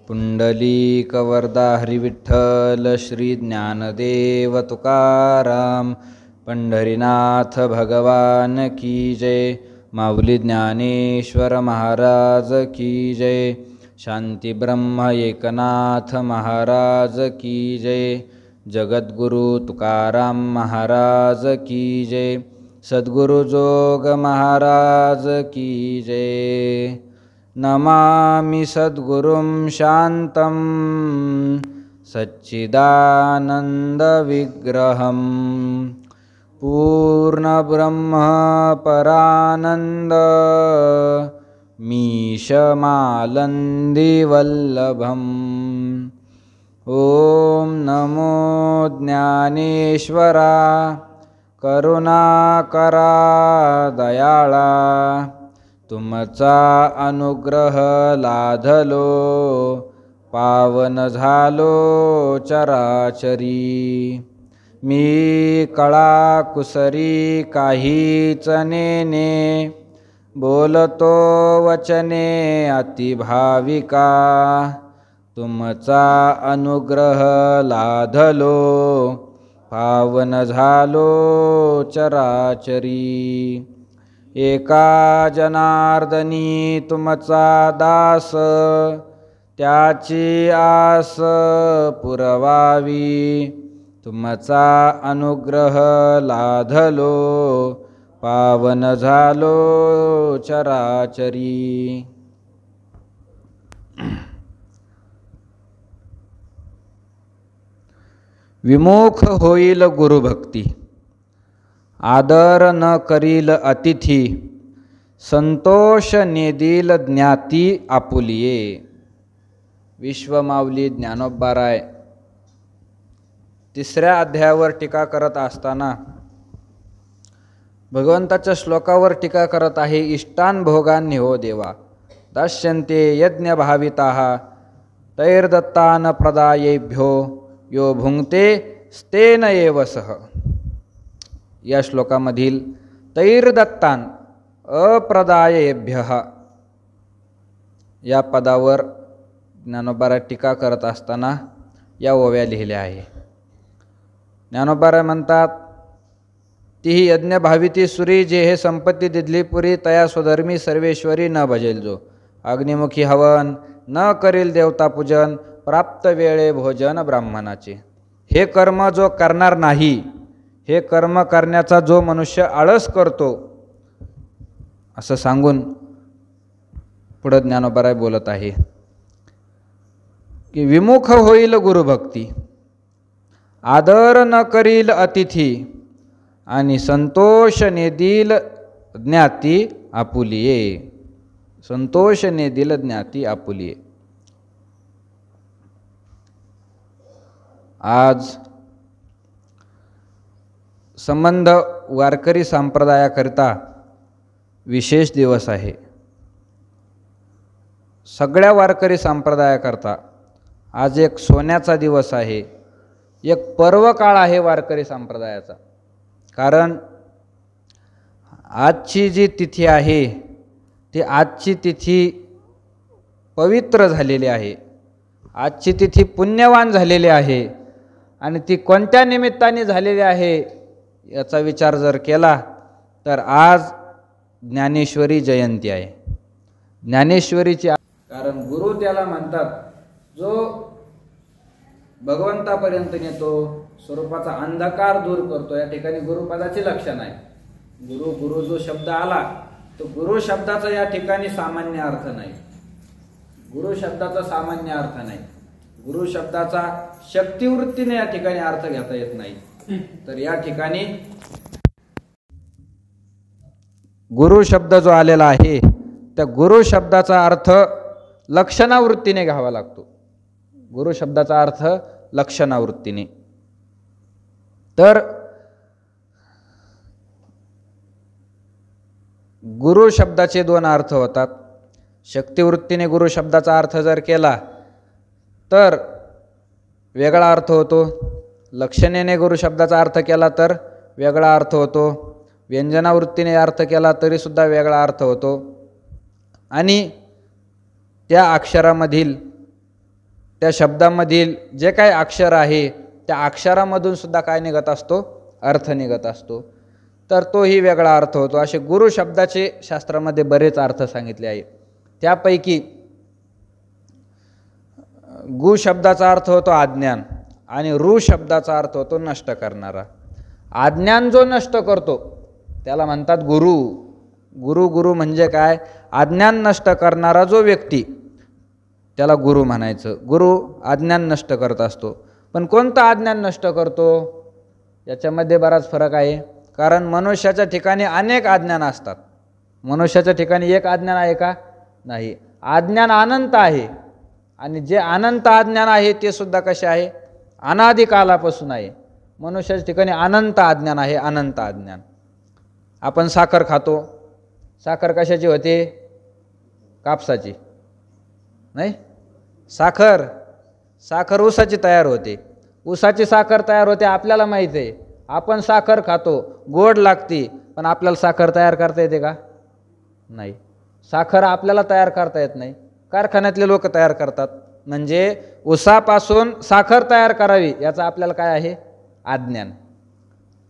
पुंडलीक वरदा हरिविठ्ठल श्री ज्ञानदेव तुकाराम. पंढरीनाथ भगवान की जय. माऊली ज्ञानेश्वर महाराज की जय. शांती ब्रह्म एकनाथ महाराज की जय. जगद्गुरु तुकाराम महाराज की जय. सद्गुरु जोग महाराज की जय. नमामि सद्गुरुं शांतं सच्चिदानंद विग्रहं. पूर्णब्रह्म परानंद मीशमालंदिवल्लभम्. ओम नमो ज्ञानेश्वरा करुणाकरा दयाळा. तुमचा अनुग्रह लाधलो पावन झालो चराचरी. मी कळा कुसरी काहीच नेने बोलतो वचने अतिभाविका. तुमचा अनुग्रह लाधलो पावन झालो चराचरी. एका जनार्दनी तुमचा दास त्याची आस पुरवावी. तुमचा अनुग्रह लाधलो पावन झालो चराचरी. विमुख होईल गुरुभक्ती. आदर न करील अतिथी. संतोष नेदिल ज्ञाती आपुलिये. विश्वमाऊली ज्ञानोबाराय तिसऱ्या अध्यायावर टीका करत असताना भगवंताच्या श्लोकावर टीका करत आहे. इष्टान भोगान हो देवा दास्यन्ते यज्ञ भाविताः तैर्दत्तान प्रदायेभ्यो यो भुंक्ते स्तेन एव सह. या श्लोकामधील तैर्दत्तान अप्रदायेभ्यः या पदावर ज्ञानोबाराय टीका करत असताना या ओव्या लिहिल्या आहे. ज्ञानोबाराय म्हणतात, तीही यज्ञ भाविती सुरी जे हे संपत्ती दिधली पुरी. तया स्वधर्मी सर्वेश्वरी न भजेल जो. अग्निमुखी हवन न करील देवता पूजन. प्राप्त वेळे भोजन ब्राह्मणाचे. हे कर्म जो करणार नाही, हे कर्म करण्याचा जो मनुष्य आळस करतो असं सांगून पुढे ज्ञानोबाराय बोलत आहे की विमुख होईल गुरुभक्ती. आदर न करील अतिथी आणि संतोष नेदिल ज्ञाती आपुलिये. संतोष नेदिल ज्ञाती आपुलिये. आज संबंध वारकरी संप्रदायाकरिता विशेष दिवस आहे. सगळ्या वारकरी संप्रदायाकरता आज एक सोन्याचा दिवस आहे. एक पर्व काळ आहे वारकरी संप्रदायाचा. कारण आजची जी तिथी आहे ती आजची तिथी पवित्र झालेली आहे. आजची तिथी पुण्यवान झालेली आहे. आणि ती कोणत्या निमित्ताने झालेली आहे याचा विचार जर केला तर आज ज्ञानेश्वरी जयंती आहे. ज्ञानेश्वरीची कारण गुरु त्याला म्हणतात जो भगवंतापर्यंत नेतो, स्वरूपाचा अंधकार दूर करतो. या ठिकाणी गुरुपदाचे लक्षण आहे. गुरु जो शब्द आला तो गुरु शब्दाचा या ठिकाणी सामान्य अर्थ नाही. गुरु शब्दाचा सामान्य अर्थ नाही. गुरु शब्दाचा शक्तिवृत्तीने या ठिकाणी अर्थ घेता येत नाही. तर या ठिकाणी गुरु शब्द जो आलेला आहे त्या गुरु शब्दाचा अर्थ लक्षणावृत्तीने घ्यावा लागतो. गुरु शब्दाचा अर्थ लक्षणावृत्तीने. तर गुरु शब्दाचे दोन अर्थ होतात. शक्तिवृत्तीने गुरु शब्दाचा अर्थ जर केला तर वेगळा अर्थ होतो. लक्षणेने गुरु शब्दाचा अर्थ केला तर वेगळा अर्थ होतो. व्यंजनावृत्तीने अर्थ केला तरी सुद्धा वेगळा अर्थ होतो. आणि त्या अक्षरामधील त्या शब्दामधील जे काही अक्षर आहे त्या अक्षरामधून सुद्धा काय निघत असतो, अर्थ निघत असतो, तर तोही वेगळा अर्थ होतो. असे गुरु शब्दाचे शास्त्रामध्ये बरेच अर्थ सांगितले आहे. त्यापैकी गु शब्दाचा अर्थ होतो अज्ञान आणि रू शब्दाचा अर्थ होतो नष्ट करणारा. अज्ञान जो नष्ट करतो त्याला म्हणतात गुरु. गुरु म्हणजे काय, अज्ञान नष्ट करणारा जो व्यक्ती त्याला गुरु म्हणायचं. गुरु अज्ञान नष्ट करत असतो. पण कोणतं अज्ञान नष्ट करतो याच्यामध्ये बराच फरक आहे. कारण मनुष्याच्या ठिकाणी अनेक अज्ञान असतात. मनुष्याच्या ठिकाणी एक अज्ञान आहे का, नाही. अज्ञान अनंत आहे आणि जे अनंत अज्ञान आहे ते सुद्धा कसे आहे, अनादी कालापासून आहे. मनुष्याच्या ठिकाणी अनंत अज्ञान आहे, अनंत अज्ञान. आपण साखर खातो, साखर कशाची होते, कापसाची, नाही. साखर ऊसाची तयार होते, ऊसाची साखर तयार होते आपल्याला माहीत आहे. आपण साखर खातो, गोड लागते, पण आपल्याला साखर तयार करता येते का, नाही. साखर आपल्याला तयार करता येत नाही, कारखान्यातले लोक तयार करतात. म्हणजे ऊसापासून साखर तयार करावी याचा आपल्याला काय आहे, अज्ञान.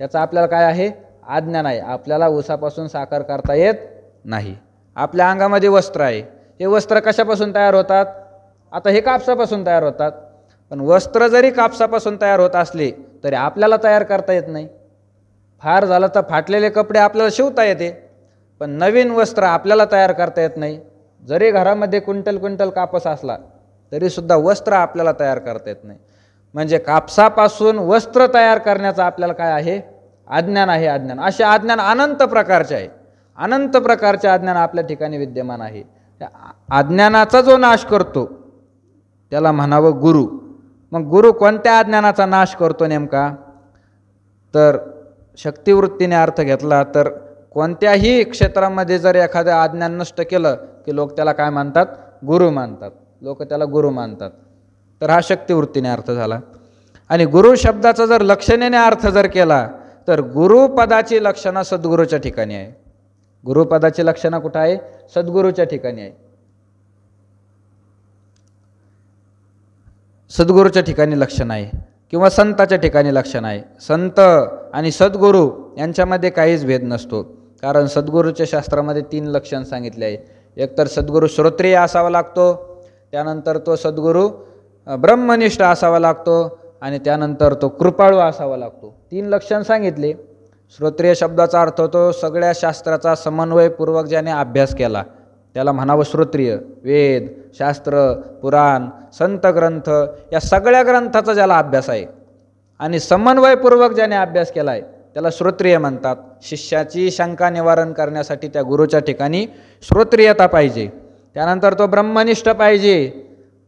त्याचा आपल्याला काय आहे, अज्ञान आहे. आपल्याला ऊसापासून साखर करता येत नाही. आपल्या अंगामध्ये वस्त्र आहे, हे वस्त्र कशापासून तयार होतात, आता हे कापसापासून तयार होतात. पण वस्त्र जरी कापसापासून तयार होत असले तरी आपल्याला तयार करता येत नाही. फार झालं तर फाटलेले कपडे आपल्याला शिवता येते, पण नवीन वस्त्र आपल्याला तयार करता येत नाही. जरी घरामध्ये क्विंटल कापूस असला तरीसुद्धा वस्त्र आपल्याला तयार करता येत नाही. म्हणजे कापसापासून वस्त्र तयार करण्याचा आपल्याला काय आहे, अज्ञान आहे, अज्ञान. असे अज्ञान अनंत प्रकारचे आहे. अनंत प्रकारचे अज्ञान आपल्या ठिकाणी विद्यमान आहे. अज्ञानाचा जो नाश करतो त्याला म्हणावं गुरु. मग गुरु कोणत्या अज्ञानाचा नाश करतो नेमका, तर शक्तिवृत्तीने अर्थ घेतला तर कोणत्याही क्षेत्रामध्ये जर एखादं अज्ञान नष्ट केलं की लोक त्याला काय मानतात, गुरु मानतात. लोक त्याला गुरु मानतात. तर हा शक्तिवृत्तीने अर्थ झाला. आणि गुरु शब्दाचा जर लक्षणेने अर्थ जर केला तर गुरुपदाची लक्षणं सद्गुरूच्या ठिकाणी आहे. गुरुपदाची लक्षणं कुठं आहे, सद्गुरूच्या ठिकाणी आहे. सद्गुरूच्या ठिकाणी लक्षण आहे किंवा संताच्या ठिकाणी लक्षण आहे. संत आणि सद्गुरू यांच्यामध्ये काहीच भेद नसतो. कारण सद्गुरूच्या शास्त्रामध्ये 3 लक्षण सांगितले आहे. एक तर सद्गुरू श्रोत्रिय असावा लागतो, त्यानंतर तो सद्गुरू ब्रह्मनिष्ठ असावा लागतो आणि त्यानंतर तो कृपाळू असावा लागतो. 3 लक्षण सांगितले. श्रोत्रिय शब्दाचा अर्थ होतो सगळ्या शास्त्राचा समन्वयपूर्वक ज्याने अभ्यास केला त्याला म्हणावं श्रोत्रिय. वेद, शास्त्र, पुराण, संत ग्रंथ या सगळ्या ग्रंथाचा ज्याला अभ्यास आहे आणि समन्वयपूर्वक ज्याने अभ्यास केला आहे त्याला श्रोत्रिय म्हणतात. शिष्याची शंका निवारण करण्यासाठी त्या गुरुच्या ठिकाणी श्रोत्रियता पाहिजे. त्यानंतर तो ब्रह्मनिष्ठ पाहिजे.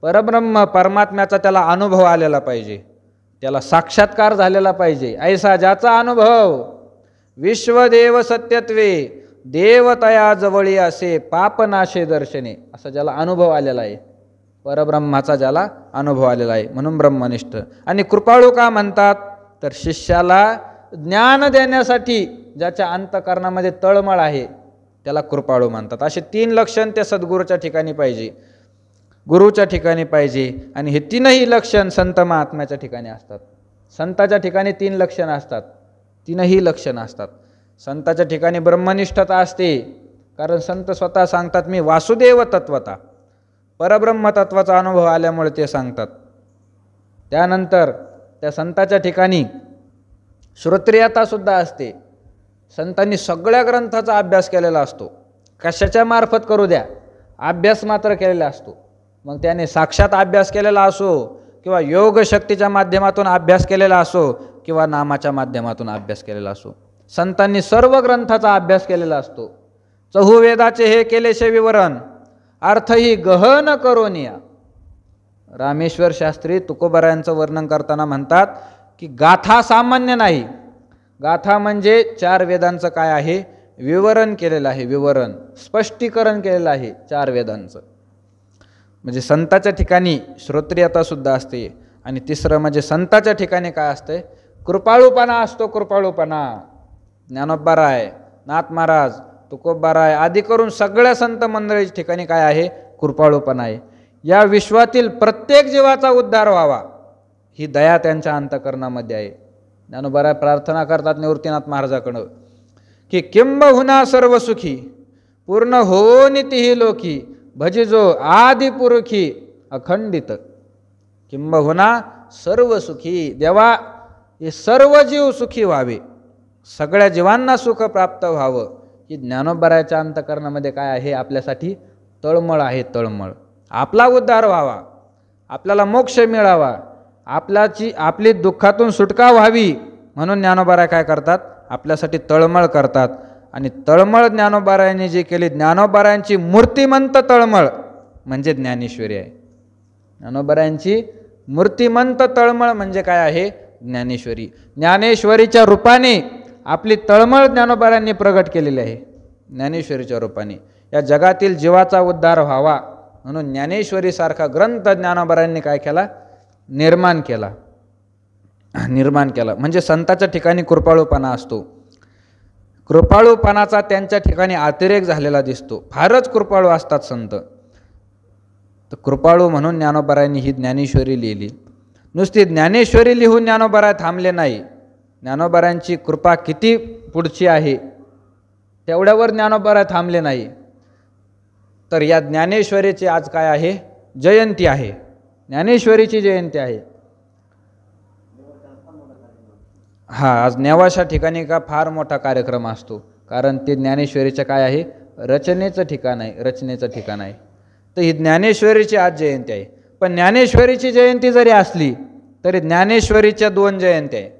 परब्रह्म परमात्म्याचा त्याला अनुभव आलेला पाहिजे, त्याला साक्षात्कार झालेला पाहिजे. ऐसा ज्याचा अनुभव विश्वदेव सत्यत्वे देवतया जवळी असे पापनाशे दर्शने, असा ज्याला अनुभव आलेला आहे, परब्रह्माचा ज्याला अनुभव आलेला आहे, म्हणून ब्रह्मनिष्ठ. आणि कृपाळू का म्हणतात तर शिष्याला ज्ञान देण्यासाठी ज्याच्या अंतःकरणामध्ये तळमळ आहे त्याला कृपाळू म्हणतात. असे 3 लक्षण त्या सद्गुरूच्या ठिकाणी पाहिजे, गुरुच्या ठिकाणी पाहिजे. आणि हे 3ही लक्षण संत महात्म्याच्या ठिकाणी असतात. संताच्या ठिकाणी 3 लक्षणं असतात, 3ही लक्षणं असतात. संताच्या ठिकाणी ब्रह्मनिष्ठता असते, कारण संत स्वतः सांगतात मी वासुदेव तत्वता, परब्रह्म तत्वाचा अनुभव आल्यामुळे ते सांगतात. त्यानंतर त्या संताच्या ठिकाणी श्रोत्रियता सुद्धा असते. संतांनी सगळ्या ग्रंथाचा अभ्यास केलेला असतो. कशाच्या मार्फत करू द्या, अभ्यास मात्र केलेला असतो. मग त्याने साक्षात अभ्यास केलेला असो किंवा योग शक्तीच्या माध्यमातून अभ्यास केलेला असो किंवा नामाच्या माध्यमातून अभ्यास केलेला असो, संतांनी सर्व ग्रंथाचा अभ्यास केलेला असतो. चहुवेदाचे हे केलेशे विवरण अर्थही गहन करोनिया. रामेश्वर शास्त्री तुकोबरायांचं वर्णन करताना म्हणतात की गाथा सामान्य नाही. गाथा म्हणजे 4 वेदांचं काय आहे, विवरण केलेलं आहे, विवरण स्पष्टीकरण केलेलं आहे 4 वेदांचं. म्हणजे संताच्या ठिकाणी श्रोत्रियता सुद्धा असते. आणि तिसरं म्हणजे संताच्या ठिकाणी काय असते, कृपाळूपणा असतो. कृपाळूपणा ज्ञानोबाराय, नाथ महाराज, तुकोबाराय आदी करून सगळ्या संत मंडळीच्या ठिकाणी काय आहे, कृपाळूपणा आहे. या विश्वातील प्रत्येक जीवाचा उद्धार व्हावा ही दया त्यांच्या अंतःकरणामध्ये आहे. ज्ञानोबा प्रार्थना करतात निवृत्तीनाथ महाराजाकडं की किंबहुना सर्व सुखी पूर्ण होनी तिही लोकी भजिजो आदि पुरुखी अखंडित. किंबहुना सर्व सुखी, देवा हे सर्व जीव सुखी व्हावे, सगळ्या जीवांना सुख प्राप्त व्हावं ही ज्ञानोबाच्या अंतःकरणामध्ये काय आहे? आपल्यासाठी तळमळ आहे. तळमळ आपला उद्धार व्हावा, आपल्याला मोक्ष मिळावा, आपली दुःखातून सुटका व्हावी म्हणून ज्ञानोबा काय करतात? आपल्यासाठी तळमळ करतात. आणि तळमळ ज्ञानोबारायांनी जी केली, ज्ञानोबारायांची मूर्तिमंत तळमळ म्हणजे ज्ञानेश्वरी आहे. ज्ञानोबारायांची मूर्तिमंत तळमळ म्हणजे काय आहे? ज्ञानेश्वरी. ज्ञानेश्वरीच्या रूपाने आपली तळमळ ज्ञानोबारायांनी प्रगट केलेली आहे. ज्ञानेश्वरीच्या रूपाने या जगातील जीवाचा उद्धार व्हावा म्हणून ज्ञानेश्वरीसारखा ग्रंथ ज्ञानोबारायांनी काय केला? निर्माण केला. म्हणजे संताच्या ठिकाणी कृपाळूपणा असतो. कृपाळूपणाचा त्यांच्या ठिकाणी अतिरेक झालेला दिसतो. फारच कृपाळू असतात संत. तर कृपाळू म्हणून ज्ञानोबारायांनी ही ज्ञानेश्वरी लिहिली. नुसती ज्ञानेश्वरी लिहून ज्ञानोबाराय थांबले नाही. ज्ञानोबारायांची कृपा किती पुढची आहे तेवढ्यावर ज्ञानोबाराय थांबले नाही. तर या ज्ञानेश्वरीची आज काय आहे? जयंती आहे. ज्ञानेश्वरीची जयंती आहे. आज नेवाशा ठिकाणी का फार मोठा कार्यक्रम असतो, कारण ते ज्ञानेश्वरीचं काय आहे? रचनेचं ठिकाण आहे. रचनेचं ठिकाण आहे. तर ही ज्ञानेश्वरीची आज जयंती आहे. पण ज्ञानेश्वरीची जयंती जरी असली तरी ज्ञानेश्वरीच्या 2 जयंती आहे.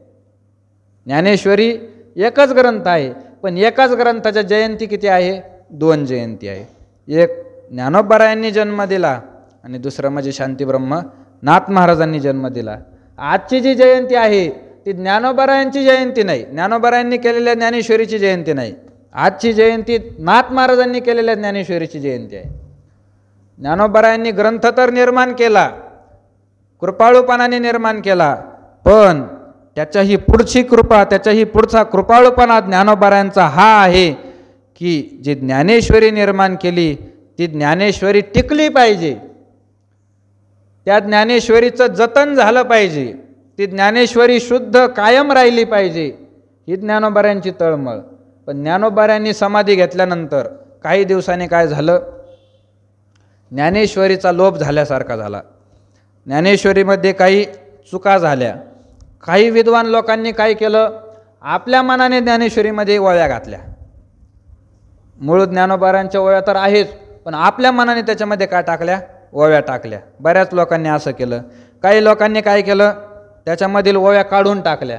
ज्ञानेश्वरी एकच ग्रंथ आहे, पण एकाच ग्रंथाच्या जयंती किती आहे? 2 जयंती आहे. एक ज्ञानोबारायांनी जन्म दिला आणि दुसरं म्हणजे शांतीब्रह्म नाथ महाराजांनी जन्म दिला. आजची जी जयंती आहे ती ज्ञानोबारायांची जयंती नाही, ज्ञानोबारायांनी केलेल्या ज्ञानेश्वरीची जयंती नाही. आजची जयंती नाथ महाराजांनी केलेल्या ज्ञानेश्वरीची जयंती आहे. ज्ञानोबारायांनी ग्रंथ तर निर्माण केला, कृपाळूपणाने निर्माण केला, पण त्याच्याही पुढची कृपा, त्याच्याही पुढचा कृपाळूपणा ज्ञानोबारायांचा हा आहे की जी ज्ञानेश्वरी निर्माण केली ती ज्ञानेश्वरी टिकली पाहिजे, त्या ज्ञानेश्वरीचं जतन झालं पाहिजे, ती ज्ञानेश्वरी शुद्ध कायम राहिली पाहिजे, ही ज्ञानोबारायांची तळमळ. पण ज्ञानोबारायांनी समाधी घेतल्यानंतर काही दिवसांनी काय झालं? ज्ञानेश्वरीचा लोप झाल्यासारखा झाला. ज्ञानेश्वरीमध्ये काही चुका झाल्या. काही विद्वान लोकांनी काय केलं? आपल्या मनाने ज्ञानेश्वरीमध्ये ओव्या घातल्या. मूळ ज्ञानोबारायांच्या ओव्या तर आहेच, पण आपल्या मनाने त्याच्यामध्ये काय टाकल्या? ओव्या टाकल्या. बऱ्याच लोकांनी असं केलं. काही लोकांनी काय केलं? त्याच्यामधील ओव्या काढून टाकल्या.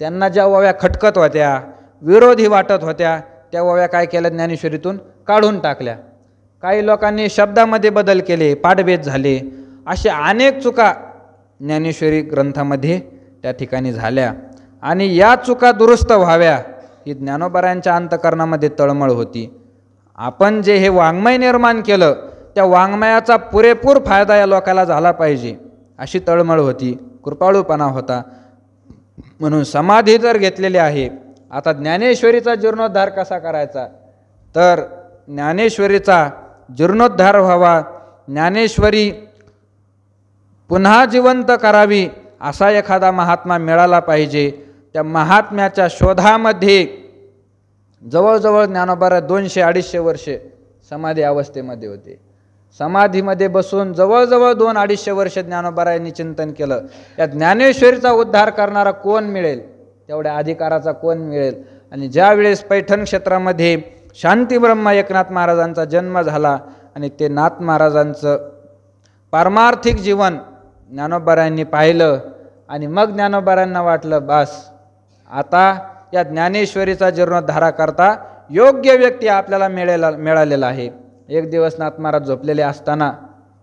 त्यांना ज्या ओव्या खटकत होत्या, विरोधी वाटत होत्या, त्या ओव्या काय केल्या? ज्ञानेश्वरीतून काढून टाकल्या. काही लोकांनी शब्दामध्ये बदल केले, पाठभेद झाले. अशा अनेक चुका ज्ञानेश्वरी ग्रंथामध्ये त्या ठिकाणी झाल्या. आणि या चुका दुरुस्त व्हाव्या ही ज्ञानोबारायांच्या अंतःकरणामध्ये तळमळ होती. आपण जे हे वाङ्मय निर्माण केलं त्या वाङ्मयाचा पुरेपूर फायदा या लोकाला झाला पाहिजे अशी तळमळ होती, कृपाळूपणा होता. म्हणून समाधी जर घेतलेली आहे, आता ज्ञानेश्वरीचा जीर्णोद्धार कसा करायचा? तर ज्ञानेश्वरीचा जीर्णोद्धार व्हावा, ज्ञानेश्वरी पुन्हा जिवंत करावी असा एखादा महात्मा मिळाला पाहिजे. त्या महात्म्याच्या शोधामध्ये जवळजवळ ज्ञानोबा 200-250 वर्षे समाधी अवस्थेमध्ये होते. समाधीमध्ये बसून जवळजवळ 2-250 वर्ष ज्ञानोबारायांनी चिंतन केलं. या ज्ञानेश्वरीचा उद्धार करणारा कोण मिळेल, तेवढ्या अधिकाराचा कोण मिळेल. आणि ज्या वेळेस पैठण क्षेत्रामध्ये शांतीब्रह्म एकनाथ महाराजांचा जन्म झाला आणि ते नाथ महाराजांचं पारमार्थिक जीवन ज्ञानोबारायांनी पाहिलं आणि मग ज्ञानोबारायांना वाटलं बस आता या ज्ञानेश्वरीचा जीर्णोद्धारा करता योग्य व्यक्ती आपल्याला मिळालेला आहे. एक दिवस नाथ महाराज झोपलेले असताना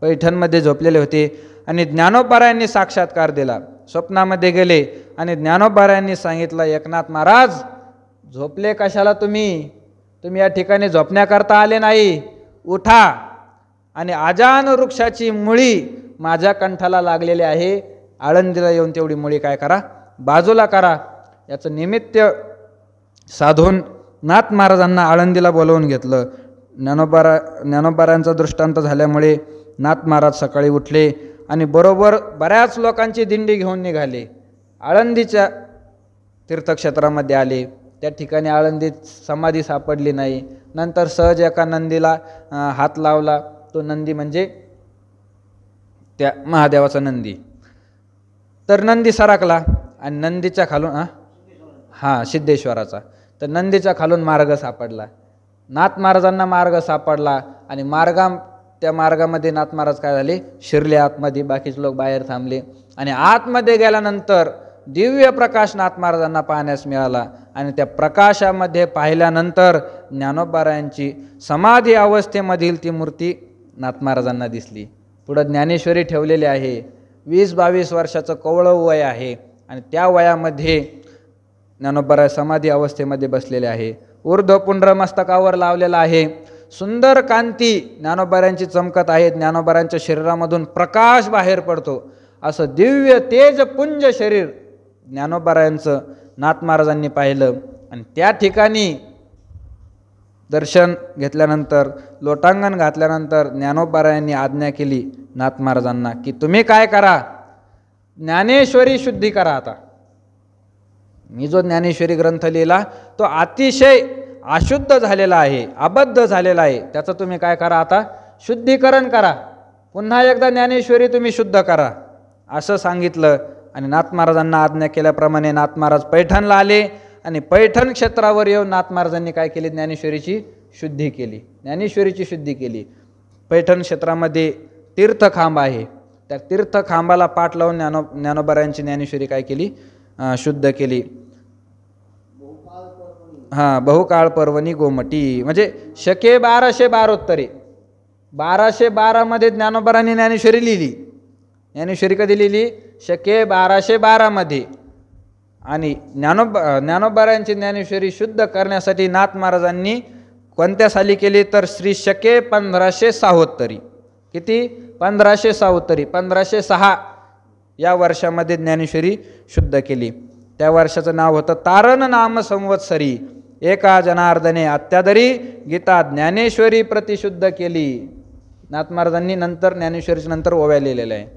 पैठणमध्ये झोपलेले होते आणि ज्ञानोबारायांनी साक्षात्कार दिला. स्वप्नामध्ये गेले आणि ज्ञानोबारायांनी सांगितलं, एकनाथ महाराज झोपले कशाला तुम्ही या ठिकाणी झोपण्याकरता आले नाही, उठा आणि आजान वृक्षाची मुळी माझ्या कंठाला लागलेली आहे, आळंदीला येऊन तेवढी मुळी काय करा, बाजूला करा. याचं निमित्त साधून नाथ महाराजांना आळंदीला बोलवून घेतलं. ज्ञानोबारायांचा दृष्टांत झाल्यामुळे नाथ महाराज सकाळी उठले आणि बरोबर बऱ्याच लोकांची दिंडी घेऊन निघाले. आळंदीच्या तीर्थक्षेत्रामध्ये आले. त्या ठिकाणी आळंदीत समाधी सापडली नाही. नंतर सहज एका नंदीला हात लावला. तो नंदी म्हणजे त्या महादेवाचा नंदी. तर नंदी सरकला आणि नंदीच्या खालून सिद्धेश्वराचा. तर नंदीच्या खालून मार्ग सापडला. नाथ महाराजांना मार्ग सापडला आणि त्या मार्गामध्ये नाथ महाराज काय झाले, शिरले आतमध्ये. बाकीचे लोक बाहेर थांबले आणि आतमध्ये गेल्यानंतर दिव्य प्रकाश नाथ महाराजांना पाहण्यास मिळाला. आणि त्या प्रकाशामध्ये पाहिल्यानंतर ज्ञानोबारायांची समाधी अवस्थेमधील ती मूर्ती नाथ महाराजांना दिसली. पुढं ज्ञानेश्वरी ठेवलेली आहे. 20-22 वर्षाचं कवळं वय आहे आणि त्या वयामध्ये ज्ञानोबाराय समाधी अवस्थेमध्ये बसलेले आहे. ऊर्ध्वपुंड्र मस्तकावर लावलेला आहे. सुंदर कांती ज्ञानोबारायांची चमकत आहे. ज्ञानोबारायांच्या शरीरामधून प्रकाश बाहेर पडतो. असं दिव्य तेजपुंज शरीर ज्ञानोबारायांचं नाथ महाराजांनी पाहिलं. आणि त्या ठिकाणी दर्शन घेतल्यानंतर, लोटांगण घातल्यानंतर ज्ञानोबारायांनी आज्ञा केली नाथ महाराजांना की तुम्ही काय करा, ज्ञानेश्वरी शुद्धी करा. आता मी जो ज्ञानेश्वरी ग्रंथ लिहिला तो अतिशय अशुद्ध झालेला आहे, अबद्ध झालेला आहे. त्याचं तुम्ही काय करा, आता शुद्धीकरण करा. पुन्हा एकदा ज्ञानेश्वरी तुम्ही शुद्ध करा असं सांगितलं. आणि नाथ महाराजांना आज्ञा केल्याप्रमाणे नाथ महाराज पैठणला आले आणि पैठण क्षेत्रावर येऊन नाथ महाराजांनी काय केली, ज्ञानेश्वरीची शुद्धी केली. ज्ञानेश्वरीची शुद्धी केली. पैठण क्षेत्रामध्ये तीर्थखांब आहे. त्या तीर्थखांबाला पाठ लावून ज्ञानोबारायांची ज्ञानेश्वरी काय केली, शुद्ध केली. बहुकाळ पर्वणी गोमटी म्हणजे शके 1212 1212 मध्ये ज्ञानोबारांनी ज्ञानेश्वरी लिहिली. ज्ञानेश्वरी कधी लिहिली, शके 1212 मध्ये. आणि ज्ञानोबारायांची ज्ञानेश्वरी शुद्ध करण्यासाठी नाथ महाराजांनी कोणत्या साली केली, तर श्री शके 1576. किती, 1576. 1506 या वर्षामध्ये ज्ञानेश्वरी शुद्ध केली. त्या वर्षाचं नाव होतं तारण नाम संवत्सरी. एका जनार्दने अत्यादरी गीता ज्ञानेश्वरी प्रतिशुद्ध केली. नाथ महाराजांनी नंतर ज्ञानेश्वरीच्या नंतर ओव्या लिहिलेल्या आहे.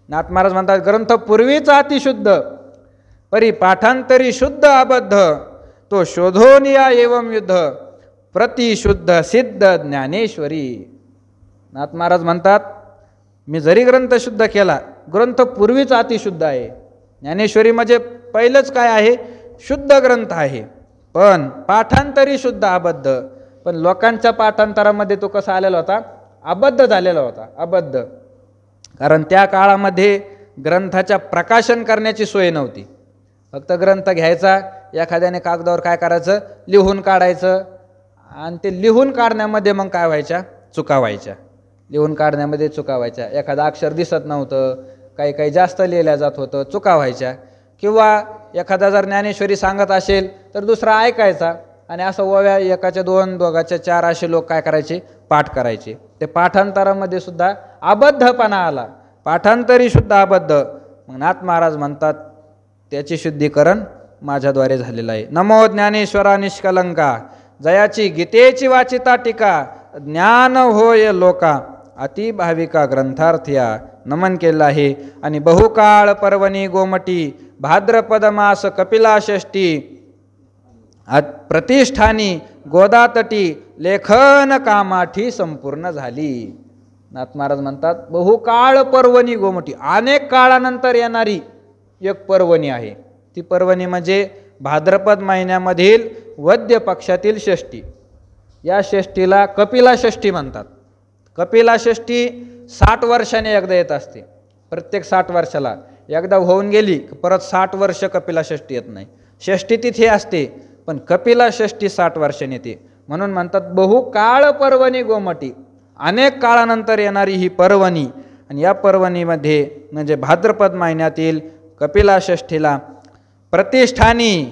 नाथ महाराज म्हणतात, ग्रंथ पूर्वीचा अतिशुद्ध परी पाठांतरी शुद्ध अबद्ध, तो शोधोनिया एवं युद्ध प्रतिशुद्ध सिद्ध ज्ञानेश्वरी. नाथ महाराज म्हणतात, मी जरी ग्रंथ शुद्ध केला, ग्रंथ पूर्वीच अतिशुद्ध आहे. ज्ञानेश्वरी म्हणजे पहिलंच काय आहे, शुद्ध ग्रंथ आहे, पण पाठांतरी शुद्ध अबद्ध. पण लोकांच्या पाठांतरामध्ये तो कसा आलेला होता, अबद्ध झालेला होता, अबद्ध. कारण त्या काळामध्ये ग्रंथाच्या प्रकाशन करण्याची सोय नव्हती. फक्त ग्रंथ घ्यायचा, एखाद्याने कागदावर काय करायचं, लिहून काढायचं. आणि ते लिहून काढण्यामध्ये मग काय व्हायच्या, चुका व्हायच्या. लिहून काढण्यामध्ये चुका व्हायच्या. एखादं अक्षर दिसत नव्हतं, काही जास्त लिहिल्या जात होतं, चुका व्हायच्या. किंवा एखादा जर ज्ञानेश्वरी सांगत असेल तर दुसरा ऐकायचा. आणि असं ओव्या एकाच्या 2, दोघाच्या 4 असे लोक काय करायचे, पाठ करायचे. ते पाठांतरामध्ये सुद्धा अबद्धपणा आला, पाठांतरी शुद्ध अबद्ध. मग नाथ महाराज म्हणतात, त्याचे शुद्धीकरण माझ्याद्वारे झालेलं आहे. नमो ज्ञानेश्वरा निष्कलंका, जयाची गीतेची वाचिता टीका, ज्ञान होय लोका अति भाविका ग्रंथार्थिया. नमन केलं आहे. आणि बहुकाळ पर्वणी गोमटी, भाद्रपद मास कपिला षष्ठी, प्रतिष्ठानी गोदातटी, लेखन कामाठी संपूर्ण झाली. नाथ महाराज म्हणतात, बहुकाळ पर्वणी गोमटी, अनेक काळानंतर येणारी एक पर्वणी आहे. ती पर्वणी म्हणजे भाद्रपद महिन्यामधील वद्य पक्षातील षष्ठी. या षष्ठीला कपिला षष्ठी म्हणतात. कपिला षष्ठी 60 वर्षाने एकदा येत असते. प्रत्येक 60 वर्षाला एकदा होऊन गेली परत 60 वर्ष कपिला षष्ठी येत नाही. षष्ठी तिथी असते, पण कपिला षष्ठी 60 वर्षाने येते. म्हणून म्हणतात बहुकाळ पर्वणी गोमटी, अनेक काळानंतर येणारी ही पर्वणी. आणि या पर्वणीमध्ये म्हणजे भाद्रपद महिन्यातील कपिला षष्ठीला प्रतिष्ठानी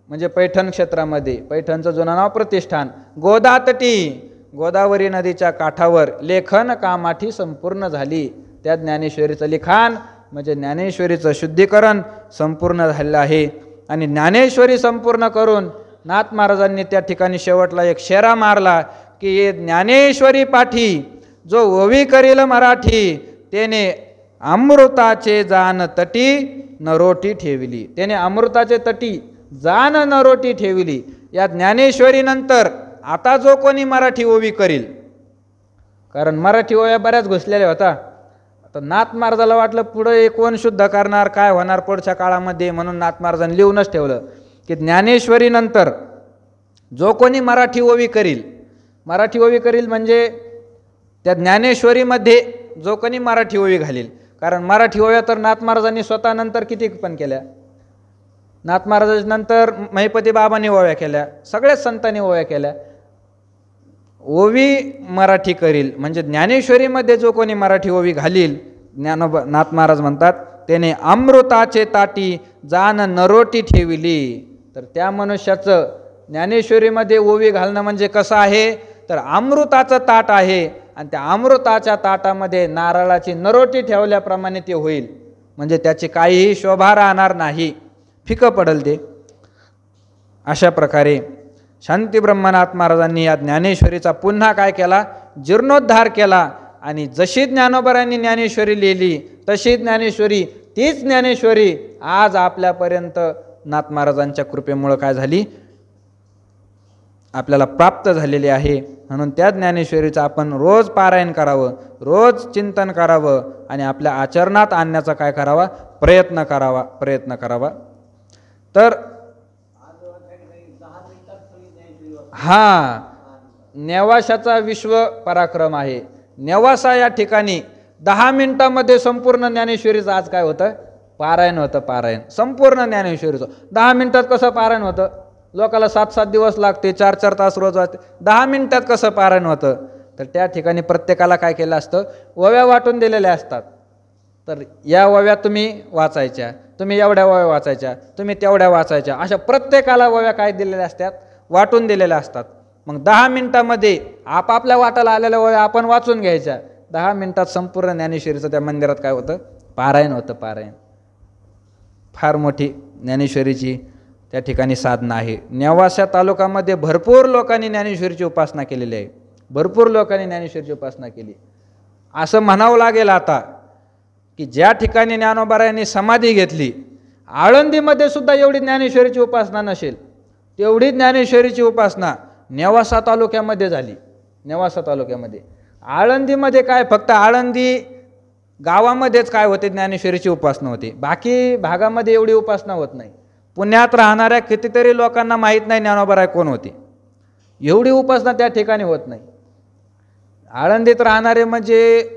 म्हणजे पैठण क्षेत्रामध्ये, पैठणचं जुनं नाव प्रतिष्ठान, गोदातटी गोदावरी नदीच्या काठावर लेखन कामाठी संपूर्ण झाली. त्या ज्ञानेश्वरीचं लिखाण म्हणजे ज्ञानेश्वरीचं शुद्धीकरण संपूर्ण झालेलं आहे. आणि ज्ञानेश्वरी संपूर्ण करून नाथ महाराजांनी त्या ठिकाणी शेवटला एक शेरा मारला की ज्ञानेश्वरी पाठी जो ओवी करील मराठी त्याने अमृताचे जान तटी नरोटी ठेविली. त्याने अमृताचे तटी जान नरोटी ठेविली. या ज्ञानेश्वरीनंतर आता जो कोणी मराठी ओवी करील, कारण मराठी ओव्या बऱ्याच घुसलेल्या होता. आता नाथ महाराजाला वाटलं पुढे कोण शुद्ध करणार, काय होणार पुढच्या काळामध्ये, म्हणून नाथ महाराजांनी लिहूनच ठेवलं की ज्ञानेश्वरीनंतर जो कोणी मराठी ओवी करील, मराठी ओवी करील म्हणजे त्या ज्ञानेश्वरीमध्ये जो कोणी मराठी ओवी घालील. कारण मराठी ओव्या तर नाथ महाराजांनी स्वतः नंतर किती पण केल्या. नाथ महाराजांनंतर महिपती बाबांनी ओव्या केल्या, सगळ्याच संतांनी ओव्या केल्या. ओवी मराठी करील म्हणजे ज्ञानेश्वरीमध्ये जो कोणी मराठी ओवी घालील, नाथ महाराज म्हणतात त्याने अमृताचे ताटी जान नरोटी ठेविली. तर त्या मनुष्याचं ज्ञानेश्वरीमध्ये ओवी घालणं म्हणजे कसं आहे, तर अमृताचं ताट आहे आणि त्या अमृताच्या ताटामध्ये नारळाची नरोटी ठेवल्याप्रमाणे ते होईल. म्हणजे त्याची काहीही शोभा राहणार नाही, फिकं पडेल ते. अशा प्रकारे शांती ब्रह्मनाथ महाराजांनी या ज्ञानेश्वरीचा पुन्हा काय केला, जीर्णोद्धार केला. आणि जशी ज्ञानोबरांनी ज्ञानेश्वरी लिहिली तशी ज्ञानेश्वरी, तीच ज्ञानेश्वरी आज आपल्यापर्यंत नाथ महाराजांच्या कृपेमुळं काय झाली, आपल्याला प्राप्त झालेली आहे. म्हणून त्या ज्ञानेश्वरीचं आपण रोज पारायण करावं, रोज चिंतन करावं आणि आपल्या आचरणात आणण्याचा काय करावा, प्रयत्न करावा. तर हा नेवाशाचा विश्व पराक्रम आहे. नेवासा या ठिकाणी 10 मिनिटामध्ये संपूर्ण ज्ञानेश्वरीचं आज काय होतं, पारायण होतं. पारायण संपूर्ण ज्ञानेश्वरीचं 10 मिनिटात कसं पारायण होतं. लोकाला 7-7 दिवस लागते, 4-4 तास रोज वाचते, 10 मिनिटात कसं पारायण होतं. तर त्या ठिकाणी प्रत्येकाला काय केलं असतं, ओव्या वाटून दिलेल्या असतात. तर या ओव्या तुम्ही वाचायच्या, तुम्ही एवढ्या ओव्या वाचायच्या, तुम्ही तेवढ्या वाचायच्या, अशा प्रत्येकाला ओव्या काय दिलेल्या असतात, वाटून दिलेल्या असतात. मग 10 मिनिटामध्ये आपापल्या वाटाला आलेल्या ओव्या आपण वाचून घ्यायच्या. 10 मिनिटात संपूर्ण ज्ञानेश्वरीचं त्या मंदिरात काय होतं, पारायण होतं. पारायण फार मोठी ज्ञानेश्वरीची त्या ठिकाणी साधना आहे. नेवासा तालुक्यामध्ये भरपूर लोकांनी ज्ञानेश्वरीची उपासना केलेली आहे. भरपूर लोकांनी ज्ञानेश्वरीची उपासना केली. असं म्हणावं लागेल आता की ज्या ठिकाणी ज्ञानोबारायांनी समाधी घेतली, आळंदीमध्ये सुद्धा एवढी ज्ञानेश्वरीची उपासना नसेल, तेवढी ज्ञानेश्वरीची उपासना नेवासा तालुक्यामध्ये झाली. नेवासा तालुक्यामध्ये, आळंदीमध्ये काय फक्त आळंदी गावामध्येच काय होते, ज्ञानेश्वरीची उपासना होती. बाकी भागामध्ये एवढी उपासना होत नाही. पुण्यात राहणाऱ्या कितीतरी लोकांना माहीत नाही ज्ञानोबाराय कोण होते. एवढी उपासना त्या ठिकाणी होत नाही. आळंदीत राहणारे म्हणजे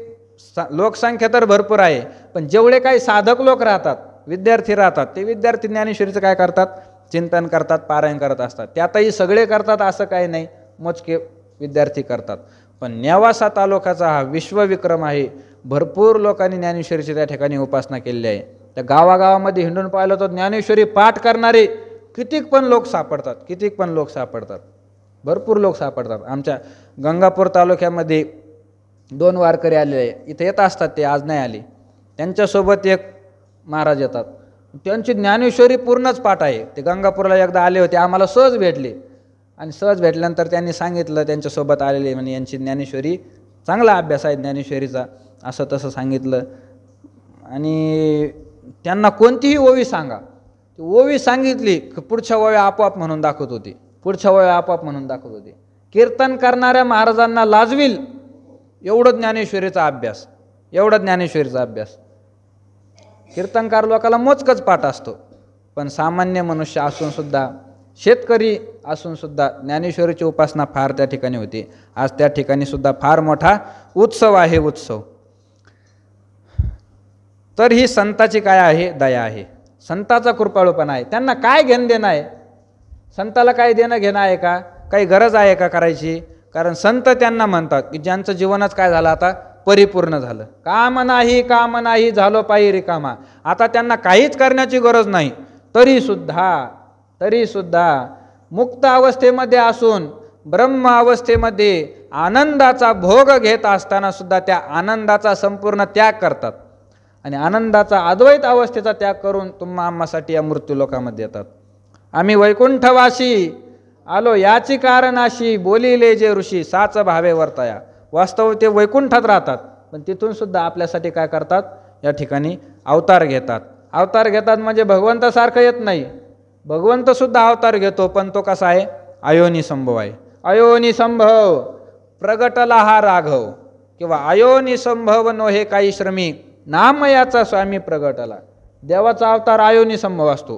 लोकसंख्या तर भरपूर आहे, पण जेवढे काही साधक लोक राहतात, विद्यार्थी राहतात, ते विद्यार्थी ज्ञानेश्वरीचं काय करतात, चिंतन करतात, पारायण करत असतात. त्यातही सगळे करतात असं काही नाही, मोजके विद्यार्थी करतात. पण नेवासा तालुक्याचा हा विश्वविक्रम आहे. भरपूर लोकांनी ज्ञानेश्वरीची त्या ठिकाणी उपासना केलेली आहे. त्या गावागावामध्ये हिंडून पाहिलं तर ज्ञानेश्वरी पाठ करणारे कितीक पण लोक सापडतात. भरपूर लोक सापडतात. आमच्या गंगापूर तालुक्यामध्ये 2 वारकरी आलेले आहे. इथे येत असतात, ते आज नाही आले. त्यांच्यासोबत एक महाराज येतात, त्यांची ज्ञानेश्वरी पूर्णच पाठ आहे. ते गंगापूरला एकदा आले होते, आम्हाला सहज भेटले. आणि सहज भेटल्यानंतर त्यांनी सांगितलं, त्यांच्यासोबत आलेले म्हणजे यांची ज्ञानेश्वरी चांगला अभ्यास आहे ज्ञानेश्वरीचा, असं तसं सांगितलं. आणि त्यांना कोणतीही ओवी सांगा, ती ओवी सांगितली की पुढच्या ओव्या आपोआप म्हणून दाखवत होते. कीर्तन करणाऱ्या महाराजांना लाजविल एवढं ज्ञानेश्वरीचा अभ्यास. कीर्तनकार लोकाला मोजकच पाठ असतो, पण सामान्य मनुष्य असून सुद्धा, शेतकरी असून सुद्धा ज्ञानेश्वरीची उपासना फार त्या ठिकाणी होती. आज त्या ठिकाणी सुद्धा फार मोठा उत्सव आहे. तर ही संताची काय आहे, दया आहे. संताचा कृपाळूपणा आहे. त्यांना काय घेणं देणं आहे, संताला काय देणं घेणं आहे का, काही गरज आहे का करायची. कारण संत त्यांना म्हणतात की ज्यांचं जीवनच काय झालं, आता परिपूर्ण झालं. काम नाही झालो पायी रिकामा. आता त्यांना काहीच करण्याची गरज नाही. तरी सुद्धा मुक्त अवस्थेमध्ये असून ब्रह्म अवस्थेमध्ये आनंदाचा भोग घेत असताना सुद्धा त्या आनंदाचा संपूर्ण त्याग करतात. आणि आनंदाचा अद्वैत अवस्थेचा त्याग करून तुम्हा आम्हासाठी या मृत्यू लोकामध्ये येतात. आम्ही वैकुंठवासी आलो याची कारणाशी, बोलिले जे ऋषी साच भावे वर्तया. वास्तव ते वैकुंठात राहतात, पण तिथून सुद्धा आपल्यासाठी काय करतात, या ठिकाणी अवतार घेतात. अवतार घेतात म्हणजे भगवंतासारखं येत नाही, भगवंतसुद्धा अवतार घेतो, पण तो कसा आहे, अयोनी संभव आहे. अयोनी संभव प्रगटला हा राघव, किंवा अयोनी संभव नो हे काही श्रमी नामयाचा स्वामी प्रगटला. देवाचा अवतार अयोनी संभव असतो,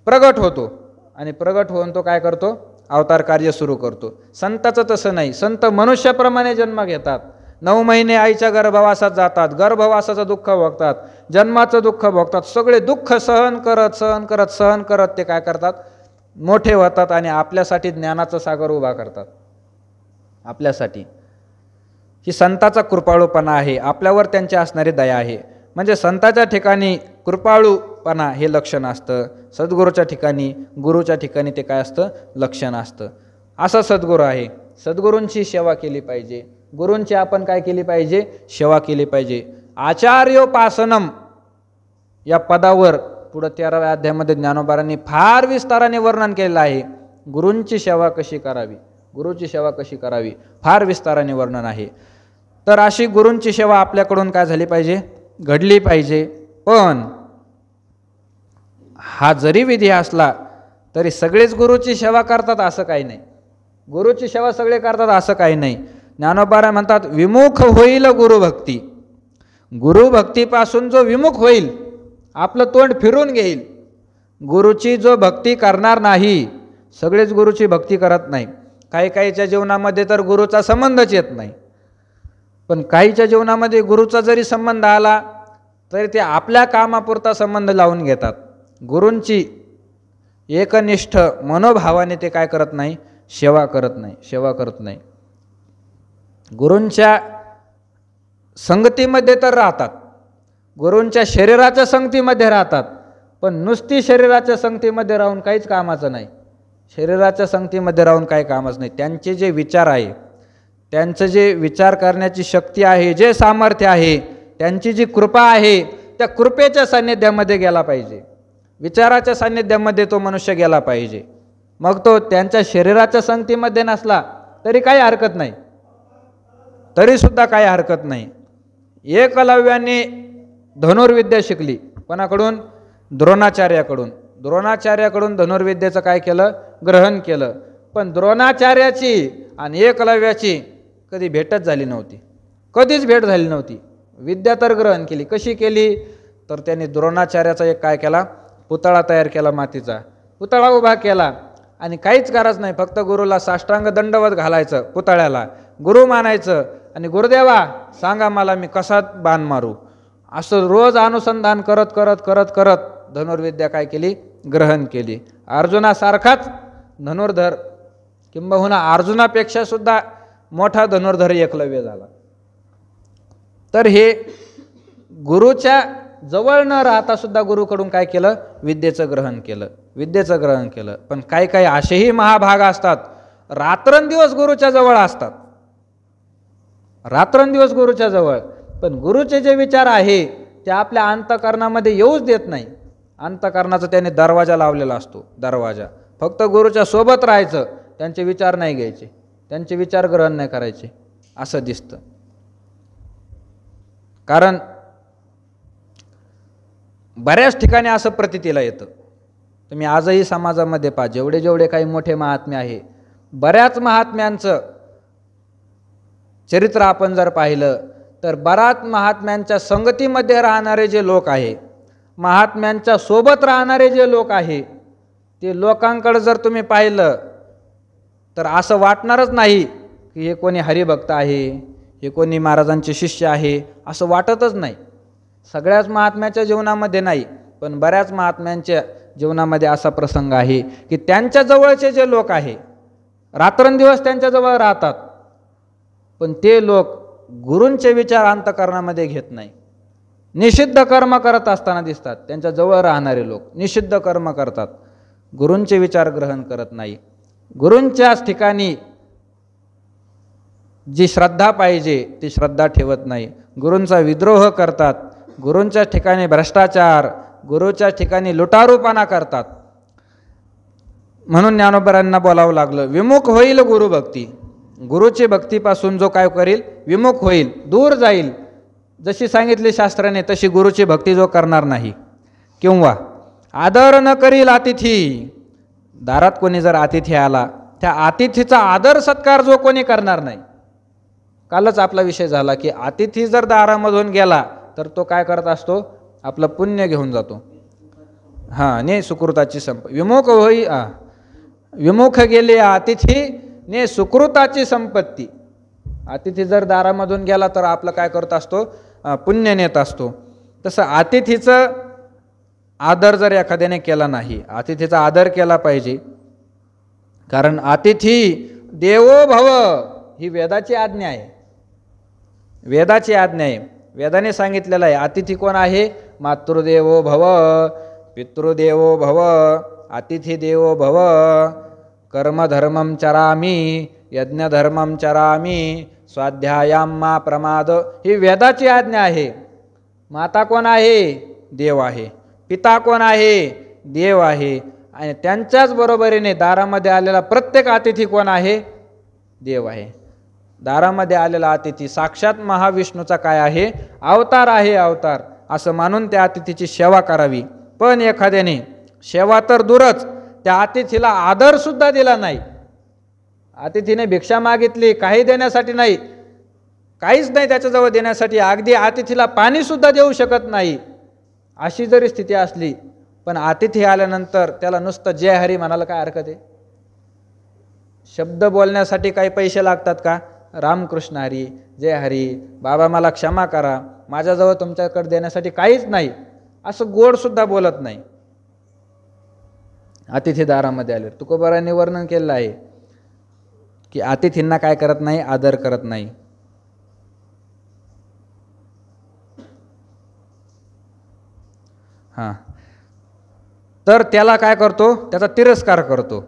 प्रगट होतो, आणि प्रगट होऊन तो काय करतो, अवतार कार्य सुरू करतो. संताचं तसं नाही, संत मनुष्याप्रमाणे जन्म घेतात, 9 महिने आईच्या गर्भवासात जातात, गर्भवासाचं दुःख भोगतात, जन्माचं दुःख भोगतात, सगळे दुःख सहन करत ते काय करतात, मोठे होतात आणि आपल्यासाठी ज्ञानाचं सागर उभा करतात. आपल्यासाठी ही संताचा कृपाळूपणा आहे, आपल्यावर त्यांची असणारी दया आहे. म्हणजे संताच्या ठिकाणी कृपाळूपणा हे लक्षण असतं, सद्गुरूच्या ठिकाणी, गुरुच्या ठिकाणी ते काय असतं, लक्षण असतं. असा सद्गुरू आहे. सद्गुरूंची सेवा केली पाहिजे, गुरूंची आपण काय केली पाहिजे, सेवा केली पाहिजे. आचार्योपासनम या पदावर पुढं 13व्या अध्यायामध्ये ज्ञानोबारांनी फार विस्ताराने वर्णन केलेलं आहे. गुरूंची सेवा कशी करावी, गुरुची सेवा कशी करावी, फार विस्ताराने वर्णन आहे. तर अशी गुरूंची सेवा आपल्याकडून काय झाली पाहिजे, घडली पाहिजे. पण हा जरी विधी असला तरी सगळेच गुरुची सेवा करतात असं काही नाही, गुरुची सेवा सगळे करतात असं काही नाही. ज्ञानोबा म्हणतात विमुख होईल गुरुभक्ती, गुरुभक्तीपासून जो विमुख होईल, आपलं तोंड फिरून घेईल, गुरुची जो भक्ती करणार नाही, सगळेच गुरुची भक्ती करत नाही. काही काहीच्या जीवनामध्ये तर गुरुचा संबंधच येत नाही, पण काहीच्या जीवनामध्ये गुरुचा जरी संबंध आला तरी ते आपल्या कामापुरता संबंध लावून घेतात. गुरूंची एकनिष्ठ मनोभावाने ते काय करत नाही, सेवा करत नाही, सेवा करत नाही. गुरूंच्या संगतीमध्ये तर राहतात, गुरूंच्या शरीराच्या संगतीमध्ये राहतात, पण नुसती शरीराच्या संगतीमध्ये राहून काहीच कामाचं नाही, शरीराच्या संगतीमध्ये राहून काही कामच नाही. त्यांचे जे विचार आहे, त्यांचं जे विचार करण्याची शक्ती आहे, जे सामर्थ्य आहे, त्यांची जी कृपा आहे, त्या कृपेच्या सान्निध्यामध्ये गेला पाहिजे, विचाराच्या सान्निध्यामध्ये तो मनुष्य गेला पाहिजे. मग तो त्यांच्या शरीराच्या संगतीमध्ये नसला तरी काही हरकत नाही, तरीसुद्धा काही हरकत नाही. एकलव्याने धनुर्विद्या शिकली, कोणाकडून, द्रोणाचार्याकडून. द्रोणाचार्याकडून धनुर्विद्येचं काय केलं, ग्रहण केलं. पण द्रोणाचार्याची आणि एकलव्याची कधी भेटच झाली नव्हती, कधीच भेट झाली नव्हती. विद्या तर ग्रहण केली, कशी केली, तर त्यांनी द्रोणाचार्याचा एक काय केला, पुतळा तयार केला, मातीचा पुतळा उभा केला, आणि काहीच करायचं नाही, फक्त गुरुला साष्टांग दंडवत घालायचं, पुतळ्याला गुरु मानायचं, आणि गुरुदेवा सांगा मला मी कसा बाण मारू, असं रोज अनुसंधान करत करत करत करत धनुर्विद्या काय केली, ग्रहण केली. अर्जुनासारखाच धनुर्धर, किंबहुना अर्जुनापेक्षा सुद्धा मोठा धनुर्धर एकलव्य झाला. तर हे गुरुच्या जवळ न राहता सुद्धा गुरुकडून काय केलं, विद्येचं ग्रहण केलं, विद्येचं ग्रहण केलं. पण काही काही असेही महाभाग असतात, रात्रंदिवस गुरुच्या जवळ असतात, रात्रंदिवस गुरुच्या जवळ, पण गुरुचे जे विचार आहे ते आपल्या अंतःकरणामध्ये येऊच देत नाही. अंतःकरणाचा त्याने दरवाजा लावलेला असतो, दरवाजा. फक्त गुरुच्या सोबत राहायचं, त्यांचे विचार नाही घ्यायचे, त्यांचे विचार ग्रहण नाही करायचे, असं दिसतं. कारण बऱ्याच ठिकाणी असं प्रतीतीला येतं. तुम्ही आजही समाजामध्ये पहा, जेवढे जेवढे काही मोठे महात्मे आहे, बऱ्याच महात्म्यांचं चरित्र आपण जर पाहिलं तर बऱ्याच महात्म्यांच्या संगतीमध्ये राहणारे जे लोक आहे, महात्म्यांच्या सोबत राहणारे जे लोक आहे, ते लोकांकडे जर तुम्ही पाहिलं तर असं वाटणारच नाही की हे कोणी हरिभक्त आहे, हे कोणी महाराजांचे शिष्य आहे, असं वाटतच नाही. सगळ्याच महात्म्याच्या जीवनामध्ये नाही, पण बऱ्याच महात्म्यांच्या जीवनामध्ये असा प्रसंग आहे की त्यांच्या जवळचे जे लोक आहे, रात्रंदिवस त्यांच्याजवळ राहतात, पण ते लोक गुरूंचे विचार अंतःकरणामध्ये घेत नाही, निषिद्ध कर्म करत असताना दिसतात. त्यांच्या जवळ राहणारे लोक निषिद्ध कर्म करतात, गुरूंचे विचार ग्रहण करत नाही. गुरूंच्याच ठिकाणी जी श्रद्धा पाहिजे ती श्रद्धा ठेवत नाही, गुरूंचा विद्रोह करतात, गुरूंच्या ठिकाणी भ्रष्टाचार, गुरूच्या ठिकाणी लुटारूपणा करतात. म्हणून ज्ञानोबांना बोलावं लागलं, विमुख होईल गुरुभक्ती. गुरुची भक्तीपासून जो काय करील विमुख होईल, दूर जाईल, जशी सांगितली शास्त्राने तशी गुरुची भक्ती जो करणार नाही, किंवा आदर न करील अतिथी, दारात कोणी जर अतिथी आला त्या अतिथीचा आदर सत्कार जो कोणी करणार नाही. कालच आपला विषय झाला की अतिथी जर दारामधून गेला तर तो काय करत असतो, आपलं पुण्य घेऊन जातो. ने सुकृताची विमुख होई विमुख गेले अतिथी ने सुकृताची संपत्ती. अतिथी जर दारामधून गेला तर आपलं काय करत असतो, पुण्य नेत असतो. तसं अतिथीचं आदर जर एखाद्याने केला नाही, अतिथीचा आदर केला पाहिजे. कारण अतिथी देवो भव ही वेदाची आज्ञा आहे, वेदाची आज्ञा आहे. वेदाने सांगितलेलं आहे अतिथी कोण आहे, मातृदेवो भव, पितृदेवो भव, अतिथी देवो भव, कर्मधर्मं चरामी, यज्ञधर्मं चरामी, स्वाध्यायाम मा प्रमाद, ही वेदाची आज्ञा आहे. माता कोण आहे, देव आहे. पिता कोण आहे, देव आहे. आणि त्यांच्याच बरोबरीने दारामध्ये आलेला प्रत्येक अतिथी कोण आहे, देव आहे. दारामध्ये आलेला अतिथी साक्षात महाविष्णूचा काय आहे, अवतार आहे, अवतार. असं मानून त्या अतिथीची सेवा करावी. पण एखाद्याने सेवा तर दूरच, त्या अतिथीला आदर सुद्धा दिला नाही, अतिथीने भिक्षा मागितली, काही देण्यासाठी नाही, काहीच नाही त्याच्याजवळ देण्यासाठी, अगदी अतिथीला पाणी सुद्धा देऊ शकत नाही, अशी जरी स्थिती असली, पण अतिथी आल्यानंतर त्याला नुसतं जय हरी म्हणायला काय हरकत आहे. शब्द बोलण्यासाठी काही पैसे लागतात का, रामकृष्ण हरी, जय हरी, बाबा मला क्षमा करा, माझ्याजवळ तुमच्याकडे देण्यासाठी काहीच नाही, असं गोड सुद्धा बोलत नाही. अतिथी दारामध्ये आले, तुकोबारांनी वर्णन केलेलं आहे की अतिथींना काय करत नाही, आदर करत नाही. तर त्याला काय करतो, त्याचा तिरस्कार करतो,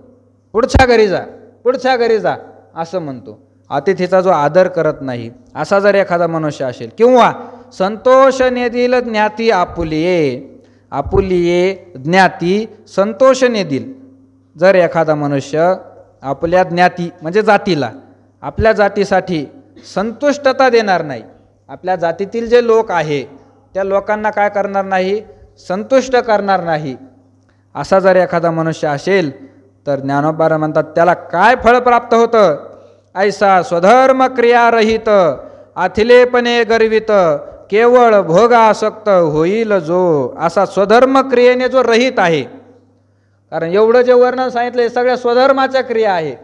पुढच्या घरी जा, पुढच्या घरी जा असं म्हणतो. अतिथीचा जो आदर करत नाही असा जर एखादा मनुष्य असेल, किंवा संतोष नेदिल ज्ञाती आपुलिये, आपुलिये ज्ञाती संतोष नेदिल, जर एखादा मनुष्य आपल्या ज्ञाती म्हणजे जातीला, आपल्या जातीसाठी संतुष्टता देणार नाही, आपल्या जातीतील जे लोक आहे त्या लोकांना काय करणार नाही, संतुष्ट करणार नाही, असा जर एखादा मनुष्य असेल तर ज्ञानोबा म्हणतात त्याला काय फळ प्राप्त होतं, ऐसा स्वधर्म क्रिया रहित अथिलेपणे गर्वित केवळ भोगासक्त होईल जो, असा स्वधर्म क्रियेने जो रहित आहे. कारण एवढं जे वर्णन सांगितलं हे सगळ्या स्वधर्माच्या क्रिया आहे,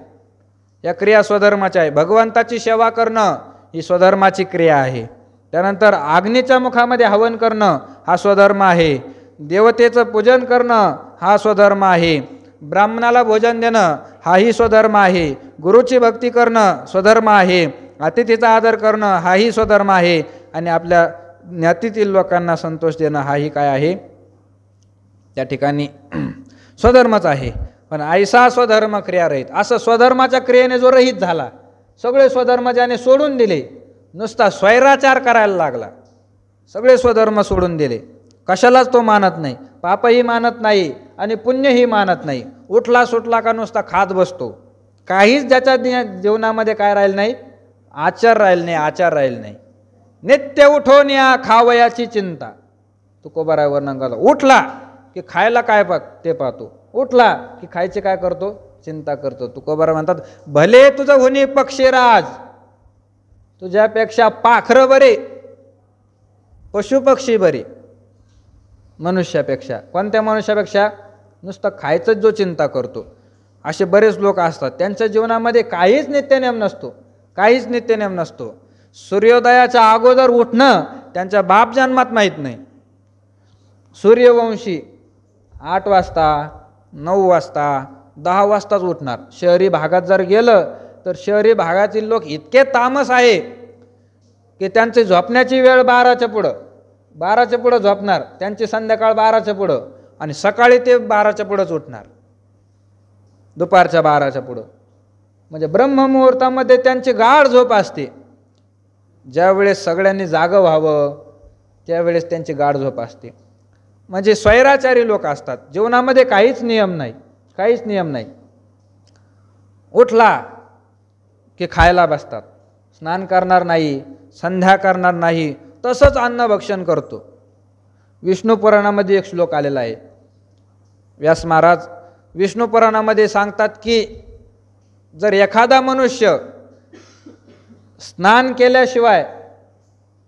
या क्रिया स्वधर्माच्या आहे. भगवंताची सेवा करणं ही स्वधर्माची क्रिया आहे. त्यानंतर अग्नीच्या मुखामध्ये हवन करणं हा स्वधर्म आहे. देवतेचं पूजन करणं हा स्वधर्म आहे. ब्राह्मणाला भोजन देणं हाही स्वधर्म आहे. गुरुची भक्ती करणं स्वधर्म आहे. अतिथीचा आदर करणं हाही स्वधर्म आहे. आणि आपल्या ज्ञातीतील लोकांना संतोष देणं हाही काय आहे, त्या ठिकाणी स्वधर्मच आहे. पण ऐसा स्वधर्म क्रिया रहित, असं स्वधर्माच्या क्रियेने जो रहित झाला, सगळे स्वधर्म ज्याने सोडून दिले, नुसता स्वैराचार करायला लागला, सगळे स्वधर्म सोडून दिले, कशालाच तो मानत नाही, पापही मानत नाही आणि पुण्यही मानत नाही, उठला सुटला का नुसता खात बसतो, काहीच ज्याच्या जीवनामध्ये काय राहील नाही, आचार राहील नाही, आचार राहील नाही. नित्य उठून या खावयाची चिंता, तुकोबा वर्णन करतो. उठला की खायला काय ते पाहतो, उठला की खायचे काय करतो, चिंता करतो. तुकोबा म्हणतात भले तुझं होणे पक्षीराज, तुझ्यापेक्षा पाखरं बरे, पशुपक्षी बरे मनुष्यापेक्षा. कोणत्या मनुष्यापेक्षा, नुसतं खायचंच जो चिंता करतो. असे बरेच लोक असतात, त्यांच्या जीवनामध्ये काहीच नित्यनेम नसतो, काहीच नित्यनेम नसतो. सूर्योदयाच्या अगोदर उठणं त्यांच्या बाप जन्मात माहीत नाही. सूर्यवंशी 8 वाजता 9 वाजता 10 वाजताच उठणार. शहरी भागात जर गेलं तर शहरी भागातील लोक इतके तामस आहे की त्यांची झोपण्याची वेळ 12च्या पुढं झोपणार, त्यांची संध्याकाळ 12च्या पुढं, आणि सकाळी ते 12च्या पुढंच उठणार, दुपारच्या 12च्या पुढं. म्हणजे ब्रह्ममुहूर्तामध्ये त्यांची गाढ झोप असते. ज्यावेळेस सगळ्यांनी जागं व्हावं त्यावेळेस त्यांची गाढ झोप असते. म्हणजे स्वैराचारी लोक असतात, जीवनामध्ये काहीच नियम नाही, काहीच नियम नाही. उठला की खायला बसतात, स्नान करणार नाही, संध्या करणार नाही, तसंच अन्न भक्षण करतो. विष्णू पुराणामध्ये एक श्लोक आलेला आहे. व्यास महाराज विष्णू पुराणामध्ये सांगतात की जर एखादा मनुष्य स्नान केल्याशिवाय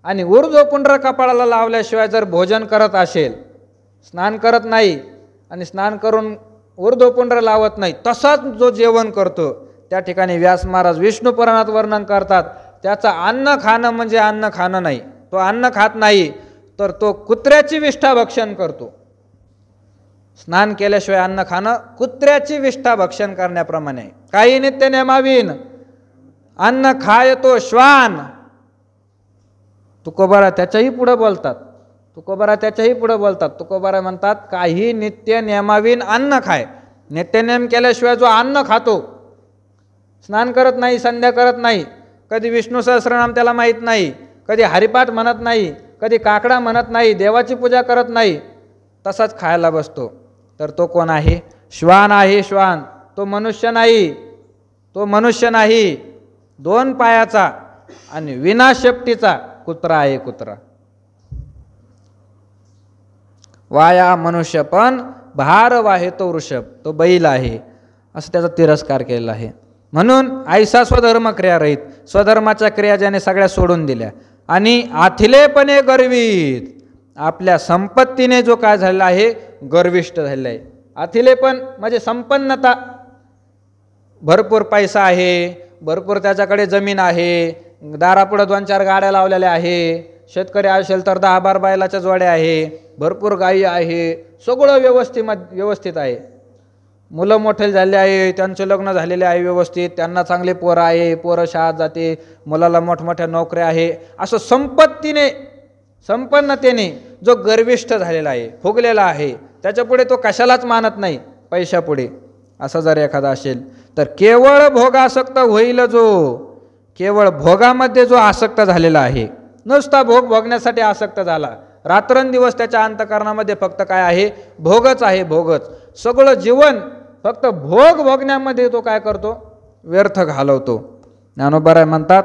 आणि ऊर्ध्वपुंड्र कपाळाला लावल्याशिवाय जर भोजन करत असेल, स्नान करत नाही आणि स्नान करून ऊर्ध्वपुंड्र लावत नाही, तसाच जो जेवण करतो, त्या ठिकाणी व्यास महाराज विष्णू पुराणात वर्णन करतात, त्याचा अन्न खाणं म्हणजे अन्न खाणं नाही. तो अन्न खात नाही तर तो कुत्र्याची विष्ठा भक्षण करतो. स्नान केल्याशिवाय अन्न खाणं कुत्र्याची विष्ठा भक्षण करण्याप्रमाणे. काही नित्य नेमावीन अन्न खाय तो श्वान. तुकोबारा त्याच्याही पुढे बोलतात. तुकोबारा म्हणतात काही नित्य नेमावीन अन्न खाय. नित्यनेम केल्याशिवाय जो अन्न खातो, स्नान करत नाही, संध्या करत नाही, कधी विष्णू सहस्रनाम त्याला माहीत नाही, कधी हरिपाठ म्हणत नाही, कधी काकडा म्हणत नाही, देवाची पूजा करत नाही, तसाच खायला बसतो, तर तो कोण आहे? श्वान आहे. श्वान तो मनुष्य नाही. 2 पायाचा आणि विना शेपटीचा कुत्रा आहे. कुत्रा वाया मनुष्य पण भार वाहे तो वृषभ, तो बैल आहे, असं त्याचा तिरस्कार केलेला आहे. म्हणून ऐसा स्वधर्म क्रिया रहित, स्वधर्माच्या क्रिया ज्याने सगळ्या सोडून दिल्या आणि आथिलेपणे गर्वित, आपल्या संपत्तीने जो काय झालेला आहे, गर्विष्ठ झालेला आहे. आथिलेपण म्हणजे संपन्नता, भरपूर पैसा आहे, भरपूर त्याच्याकडे जमीन आहे, दारापुढं 2-4 गाड्या लावलेल्या आहे, शेतकरी असेल तर 10-12 बैलाच्या जोड्या आहे, भरपूर गायी आहे, सगळं व्यवस्थित आहे. मुलं मोठे झाले आहे, त्यांचे लग्न झालेले आहे व्यवस्थित, त्यांना चांगले पोरं आहे, पोरं शाळेत जाते, मुलाला मोठमोठ्या नोकऱ्या आहे, असं संपन्नतेने जो गर्विष्ठ झालेला आहे, फुगलेला आहे, त्याच्यापुढे तो कशालाच मानत नाही, पैशापुढे, असं जर एखादा असेल तर केवळ भोगासक्त होईल. जो केवळ भोगामध्ये जो आसक्त झालेला आहे, नुसता भोग भोगण्यासाठी आसक्त झाला, रात्रंदिवस त्याच्या अंतःकरणामध्ये फक्त काय आहे? भोगच आहे. भोगच. सगळं जीवन फक्त भोग भोगण्यामध्ये तो काय करतो? व्यर्थ घालवतो. ज्ञानोबा म्हणतात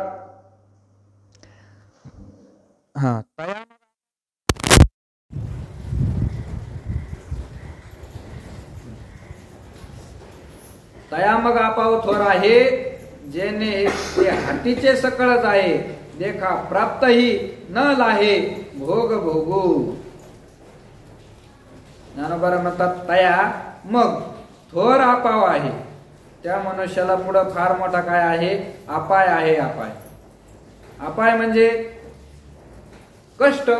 तया मग आपाव थोर आहे, जेने ते हातीचे सकळच आहे, देखा प्राप्तही न लाहे भोग भोगू. ज्ञानोबा म्हणतात तया मग थोर आपाव आहे, त्या मनुष्याला पुढं फार मोठा काय आहे? अपाय आहे. अपाय म्हणजे कष्ट,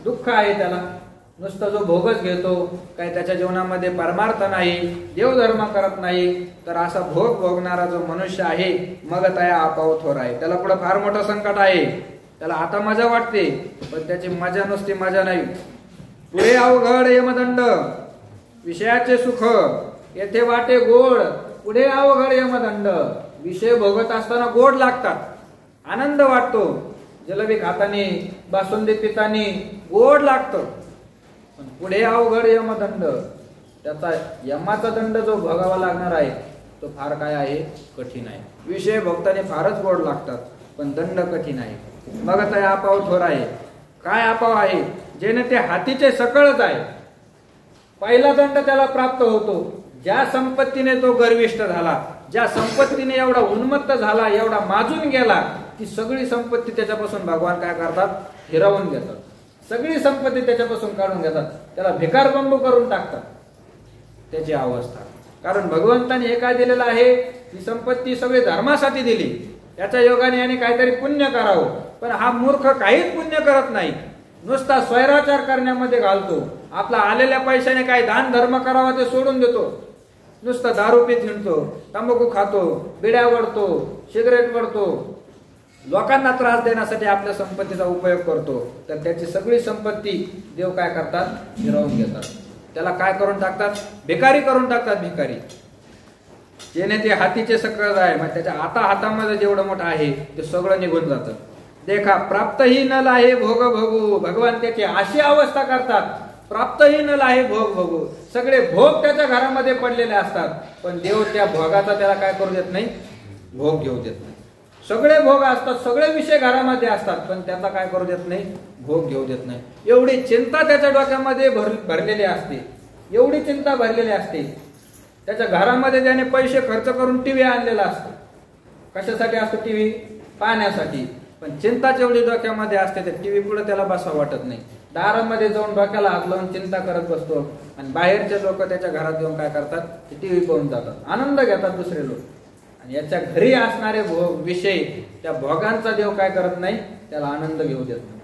दुःख आहे त्याला. नुसतं जो भोगच घेतो, काही त्याच्या जीवनामध्ये परमार्थ नाही, देवधर्म करत नाही, तर असा भोग भोगणारा जो मनुष्य आहे, मग तया आपाव थोर आहे. त्याला पुढे फार मोठं संकट आहे. त्याला आता मजा वाटते, पण त्याची मजा नुसती मजा नाही. पुढे अवघड यमदंड, विषयाचे सुख येथे वाटे गोड. पुढे अवघड यमदंड, विषय भोगत असताना गोड लागतात, आनंद वाटतो, जलेबी खातानी, बासुंदी पितानी गोड लागतं. पण पुढे अवघड यमदंड, त्याचा यमाचा दंड जो भोगावा लागणार आहे, तो फार काय आहे? कठीण आहे. विषय भोगताना फारच गोड लागतात, पण दंड कठीण आहे. मग आता आपाव थोर आहे. काय आपाव आहे? जेणे ते हातीचे सकळच आहे. पहिला दंड त्याला प्राप्त होतो ज्या संपत्तीने तो गर्विष्ठ झाला, ज्या संपत्तीने एवढा उन्मत्त झाला, एवढा माजून गेला, की सगळी संपत्ती त्याच्यापासून भगवान काय करतात? हिरावून घेतात. सगळी संपत्ती त्याच्यापासून काढून घेतात, त्याला भिकारबंबू करून टाकतात. त्याची अवस्था, कारण भगवंताने हे काय दिलेलं आहे? ही संपत्ती सगळी धर्मासाठी दिली, त्याच्या योगाने याने काहीतरी पुण्य करावं. पण हा मूर्ख काहीच पुण्य करत नाही, नुसता स्वैराचार करण्यामध्ये घालतो. आपला आलेल्या पैशाने काय दान धर्म करावा ते सोडून देतो, नुसतं दारू पीत हिंडतो, तंबाखू खातो, बिड्या वडतो, सिगरेट वडतो, लोकांना त्रास देण्यासाठी आपल्या संपत्तीचा उपयोग करतो. तर त्याची सगळी संपत्ती देव काय करतात? हिरावून घेतात. त्याला काय करून टाकतात? भिकारी करून टाकतात. भिकारी, जेणे ते हातीचे सकळ आहे, मग त्याच्या हातामध्ये जेवढं मोठं आहे ते सगळं निघून जातं. देखा प्राप्तही न लाहे भोग भोगू. भगवान त्याची अशी अवस्था करतात, प्राप्तही न लाहे भोग भोगू. सगळे भोग त्याच्या घरामध्ये पडलेले असतात, पण देव त्या भोगाचा त्याला काय करू देत नाही? भोग घेऊ देत नाही. सगळे भोग असतात, सगळे विषय घरामध्ये असतात, पण त्याचा काय करू देत नाही, भोग घेऊ देत नाही. एवढी चिंता त्याच्या डोक्यामध्ये भरलेली असते, एवढी चिंता भरलेली असते. त्याच्या घरामध्ये त्याने पैसे खर्च करून टीव्ही आणलेला असतो. कशासाठी असतो टीव्ही? पाहण्यासाठी. पण चिंताच एवढी डोक्यामध्ये असते, तर टीव्ही पुढे त्याला बसावं वाटत नाही. दारामध्ये जाऊन डोक्याला हात लावून चिंता करत बसतो. आणि बाहेरचे लोक त्याच्या घरात येऊन काय करतात, टीव्ही पाहून जातात, आनंद घेतात दुसरे लोक. आणि याच्या घरी असणारे भोग विषय, त्या भोगांचा देव काय करत नाही, त्याला आनंद घेऊ देत नाही.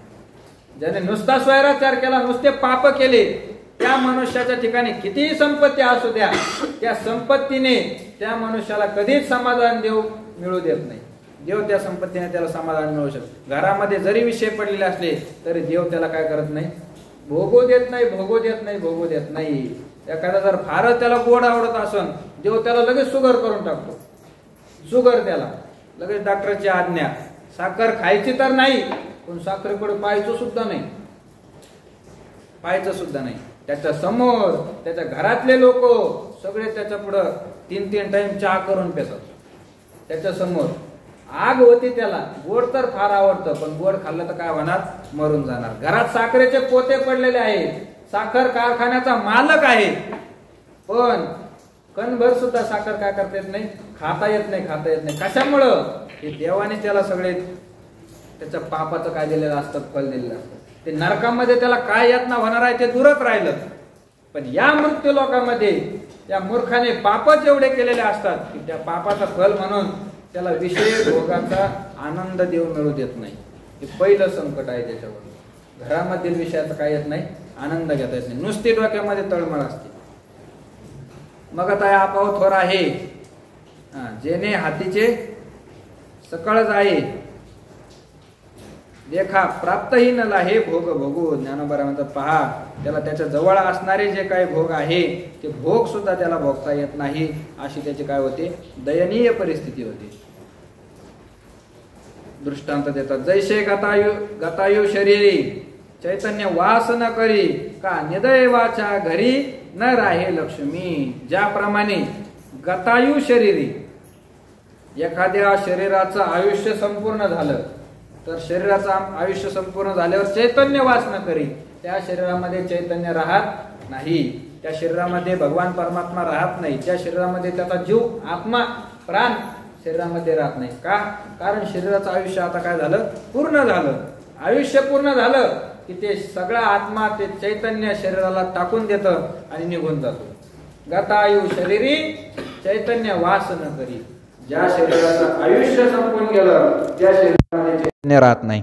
ज्याने नुसता स्वैराचार केला, नुसते पाप केले, त्या मनुष्याच्या ठिकाणी कितीही संपत्ती असू द्या, त्या संपत्तीने त्या मनुष्याला कधीच समाधान देव मिळू देत नाही. देव त्या संपत्तीने त्याला समाधान मिळू शकतो. घरामध्ये जरी विषय पडलेले असले तरी देव त्याला काय करत नाही, भोगू देत नाही, भोगू देत नाही, भोगू देत नाही. एखादा जर फारच त्याला गोड आवडत असन, देव त्याला लगेच शुगर करून टाकतो. शुगर त्याला लगेच डॉक्टरची आज्ञा. साखर खायची तर नाही, पण साखरेकडे पाहायचं सुद्धा नाही, पाहायचं सुद्धा नाही. त्याच्या समोर त्याच्या घरातले लोक सगळे त्याच्या पुढं 3-3 टाइम चहा करून पितात. त्याच्या समोर आग होती त्याला. गोड तर फार आवडतं, पण गोड खाल्लं तर काय होणार, मरून जाणार. घरात साखरेचे पोते पडलेले आहेत, साखर कारखान्याचा मालक आहे, पण कणभर सुद्धा साखर काय करता येत नाही, खाता येत नाही, खाता येत नाही. कशामुळं? हे देवाने त्याला सगळे त्याच्या पापाचं काय दिलेलं असतं, फल दिलेलं असतं. ते नरकामध्ये त्याला काय यातना होणार आहे ते दूरच राहिलं. पण या मृत्यू लोकांमध्ये त्या मूर्खाने पापच एवढे केलेले असतात की त्या पापाचं फल म्हणून त्याला विषय भोगाचा आनंद देव मिळू देत नाही. हे पहिलं संकट आहे त्याच्यावर. घरामधील विषयाचा काय येत नाही, आनंद घेता येत नाही, नुसती डोक्यामध्ये तळमळ असते. मग आता आपाव थोर आहे, जेने हातीचे सकळ जाये, देखा प्राप्तही न लाहे भोग भोगू. ज्ञानोबा म्हणतात, पहा त्याला त्याच्या जवळ असणारे जे काही भोग आहे ते भोग सुद्धा त्याला भोगता येत नाही. अशी त्याची काय होते, दयनीय परिस्थिती होती. दृष्टांत देतात, जैसे गतायु शरीरी चैतन्य वास न करी, का निदैवाच्या घरी न राहे लक्ष्मी. ज्याप्रमाणे गतायु शरीरी, एखाद्या शरीराचं आयुष्य संपूर्ण झालं, तर शरीराचं आयुष्य संपूर्ण झाल्यावर चैतन्य वास न करी, त्या शरीरामध्ये चैतन्य राहत नाही, त्या शरीरामध्ये भगवान परमात्मा राहत नाही, त्या शरीरामध्ये त्याचा जीव आत्मा प्राण शरीरामध्ये राहत नाही. का? कारण शरीराचं आयुष्य आता काय झालं, पूर्ण झालं. आयुष्य पूर्ण झालं की ते सगळा आत्मा ते चैतन्य शरीराला टाकून देतं आणि निघून जातो. गतायु शरीरी चैतन्य वास न करी. ज्या शरीराचं आयुष्य संपून गेलं त्या शरीरामध्ये चैतन्य राहत नाही.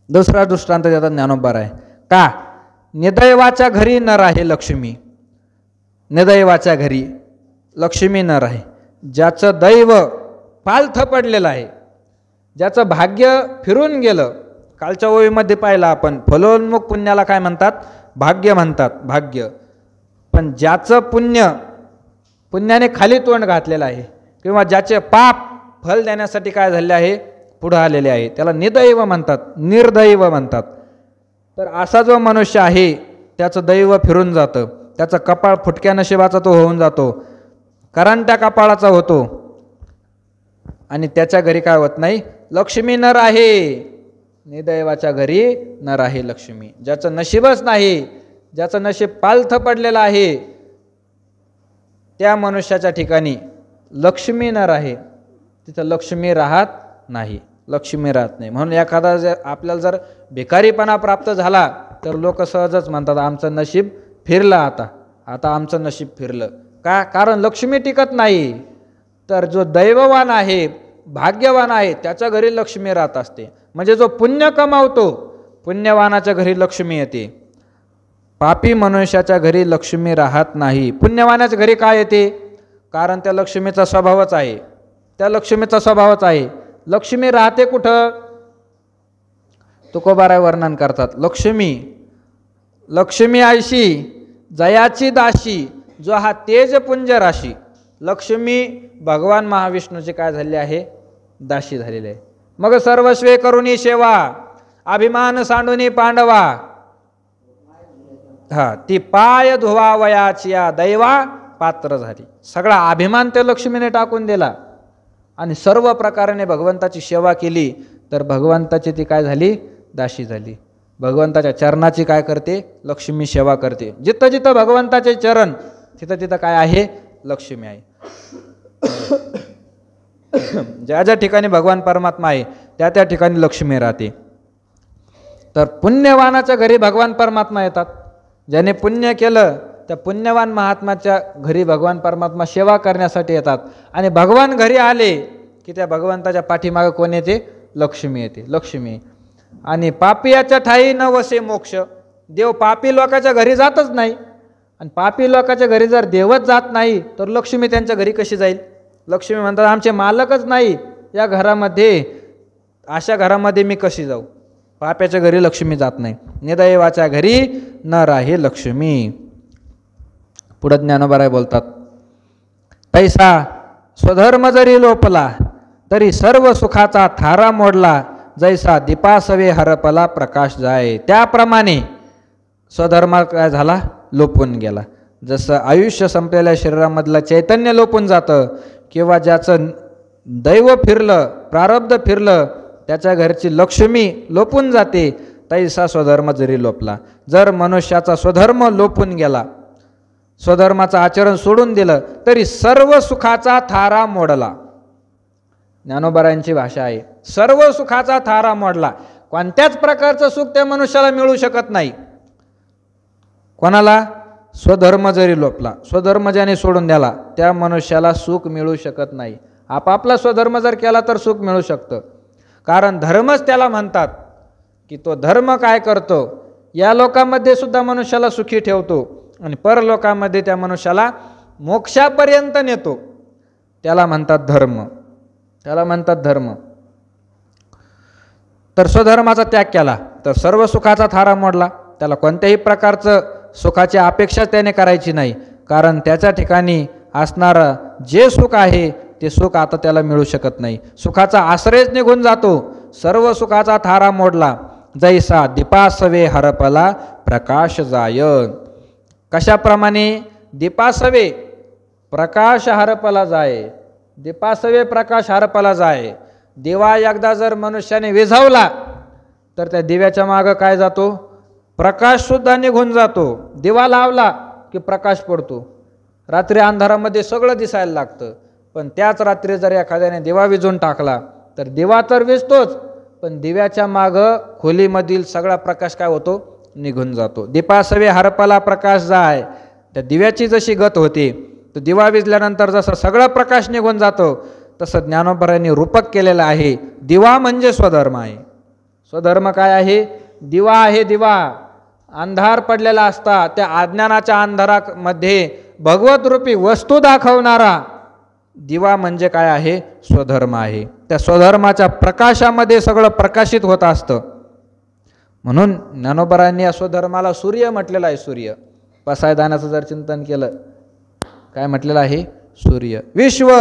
दुसरा दृष्टांत देतात ज्ञानोबा आहे, का निदैवाच्या घरी न राहे लक्ष्मी. निदैवाच्या घरी लक्ष्मी न राहे. ज्याचं दैव पालथ पडलेलं आहे, ज्याचं भाग्य फिरून गेलं. कालच्या ओळीमध्ये पाहिलं आपण, फलोन्मुख पुण्याला काय म्हणतात, भाग्य म्हणतात, भाग्य. पण ज्याचं पुण्याने खाली तोंड घातलेलं आहे, किंवा ज्याचे पाप फल देण्यासाठी काय झाले आहे, पुढे आलेले आहे, त्याला निदैव म्हणतात, निर्दैव म्हणतात. तर असा जो मनुष्य आहे त्याचं दैव फिरून जातं, त्याचं कपाळ फुटक्या नशिबाचा तो होऊन जातो, कारण त्या कपाळाचा होतो. आणि त्याच्या घरी काय होत नाही, लक्ष्मी न राहे. निदैवाच्या घरी न राहे लक्ष्मी. ज्याचं नशीबच नाही, ज्याचं नशीब पालथ पडलेलं आहे, त्या मनुष्याच्या ठिकाणी लक्ष्मी न राहे. तिथं लक्ष्मी राहत नाही, लक्ष्मी राहत नाही. म्हणून एखादा जर आपल्याला जर भिकारीपणा प्राप्त झाला तर लोक सहजच म्हणतात, आमचं नशीब फिरलं, आता आमचं नशीब फिरलं. का? कारण लक्ष्मी टिकत नाही. तर जो दैववान आहे, भाग्यवान आहे, त्याच्या घरी लक्ष्मी राहत असते. म्हणजे जो पुण्य कमावतो, पुण्यवानाच्या घरी लक्ष्मी येते. पापी मनुष्याच्या घरी लक्ष्मी राहत नाही. पुण्यवानाच्या घरी काय येते? कारण त्या लक्ष्मीचा स्वभावच आहे, त्या लक्ष्मीचा स्वभावच आहे. लक्ष्मी राहते कुठं? तुकोबाराय वर्णन करतात, लक्ष्मी आयशी जयाची दाशी, जो हा तेजपुंज राशी. लक्ष्मी भगवान महाविष्णूची काय झाली आहे, दाशी झालेली आहे. मग सर्वस्वे करुणी सेवा, अभिमान सांडुनी पांडवा, ती पाय धुवावयाची या दैवा पात्र झाली. सगळा अभिमान त्या लक्ष्मीने टाकून दिला. आणि सर्व प्रकाराने भगवंताची सेवा केली तर भगवंताची ती काय झाली, दासी झाली. भगवंताच्या चरणाची काय करते, लक्ष्मी सेवा करते. जिथं जिथं भगवंताचे चरण तिथं तिथं काय आहे, लक्ष्मी आहे. ज्या ज्या ठिकाणी भगवान परमात्मा आहे त्या त्या ठिकाणी लक्ष्मी राहते. तर पुण्यवानाच्या घरी भगवान परमात्मा येतात. ज्याने पुण्य केलं त्या पुण्यवान महात्माच्या घरी भगवान परमात्मा सेवा करण्यासाठी येतात. आणि भगवान घरी आले की त्या भगवंताच्या पाठीमागे कोण येते, लक्ष्मी येते, लक्ष्मी. आणि पापियाच्या ठाई न वसे मोक्ष. देव पापी लोकांच्या घरी जातच नाही. आणि पापी लोकांच्या घरी जर देवच जात नाही तर लक्ष्मी त्यांच्या घरी कशी जाईल. लक्ष्मी म्हणतात आमचे मालकच नाही या घरामध्ये, अशा घरामध्ये मी कशी जाऊ. पाप्याच्या घरी लक्ष्मी जात नाही. निदैवाच्या घरी न राहे लक्ष्मी. पुढे ज्ञानोबा बोलतात, तैसा स्वधर्म जरी लोपला तरी सर्व सुखाचा थारा मोडला. जैसा दीपासवे हरपला प्रकाश जाय. त्याप्रमाणे स्वधर्म काय झाला, लोपून गेला. जसं आयुष्य संपलेल्या शरीरामधलं चैतन्य लोपून जातं किंवा ज्याचं दैव फिरलं, प्रारब्ध फिरलं, त्याच्या घरची लक्ष्मी लोपून जाते. तैसा स्वधर्म जरी लोपला. जर मनुष्याचा स्वधर्म लोपून गेला, स्वधर्माचं आचरण सोडून दिलं तरी सर्व सुखाचा थारा मोडला. ज्ञानोबारायांची भाषा आहे, सर्व सुखाचा थारा मोडला. कोणत्याच प्रकारचं सुख त्या मनुष्याला मिळू शकत नाही. कोणाला, स्वधर्म जरी लोपला, स्वधर्म ज्याने सोडून द्याला त्या मनुष्याला सुख मिळू शकत नाही. आपापला स्वधर्म जर केला तर सुख मिळू शकतं. कारण धर्मच त्याला म्हणतात की तो धर्म काय करतो, या लोकांमध्ये सुद्धा मनुष्याला सुखी ठेवतो आणि परलोकामध्ये त्या मनुष्याला मोक्षापर्यंत नेतो. त्याला म्हणतात धर्म, त्याला म्हणतात धर्म. तर स्वधर्माचा त्याग केला तर सर्व सुखाचा थारा मोडला. त्याला कोणत्याही प्रकारचं सुखाची अपेक्षा त्याने करायची नाही. कारण त्याच्या ठिकाणी असणारं जे सुख आहे ते सुख आता त्याला मिळू शकत नाही. सुखाचा आश्रयच निघून जातो. सर्व सुखाचा थारा मोडला. जैसा दीपासवे हरपला प्रकाश जाय. कशाप्रमाणे, दीपासवे प्रकाश हरपला जाय. दीपासवे प्रकाश हरपला जाय. दिवा एकदा जर मनुष्याने विझवला तर त्या दिव्याच्या मागं काय जातो, प्रकाशसुद्धा निघून जातो. दिवा लावला की प्रकाश पडतो. रात्री अंधारामध्ये सगळं दिसायला लागतं. पण त्याच रात्री जर एखाद्याने दिवा विझून टाकला तर दिवा तर विझतोच, पण दिव्याच्या मागं खोलीमधील सगळा प्रकाश काय होतो, निघून जातो. दीपासवे हरपला प्रकाश जाय. त्या दिव्याची जशी गत होते, तर दिवा विझल्यानंतर जसा सगळा प्रकाश निघून जातो, तसं ज्ञानोबारांनी रूपक केलेलं आहे. दिवा म्हणजे स्वधर्म आहे. स्वधर्म काय आहे, दिवा आहे. दिवा अंधार पडलेला असता त्या अज्ञानाच्या अंधारामध्ये भगवत रूपी वस्तू दाखवणारा दिवा म्हणजे काय आहे, स्वधर्म आहे. त्या स्वधर्माच्या प्रकाशामध्ये सगळं प्रकाशित होत असतं. म्हणून ज्ञानोबारांनी या स्वधर्माला सूर्य म्हटलेला आहे. सूर्य, पसायदानाचं जर चिंतन केलं, काय म्हटलेलं आहे, सूर्य. विश्व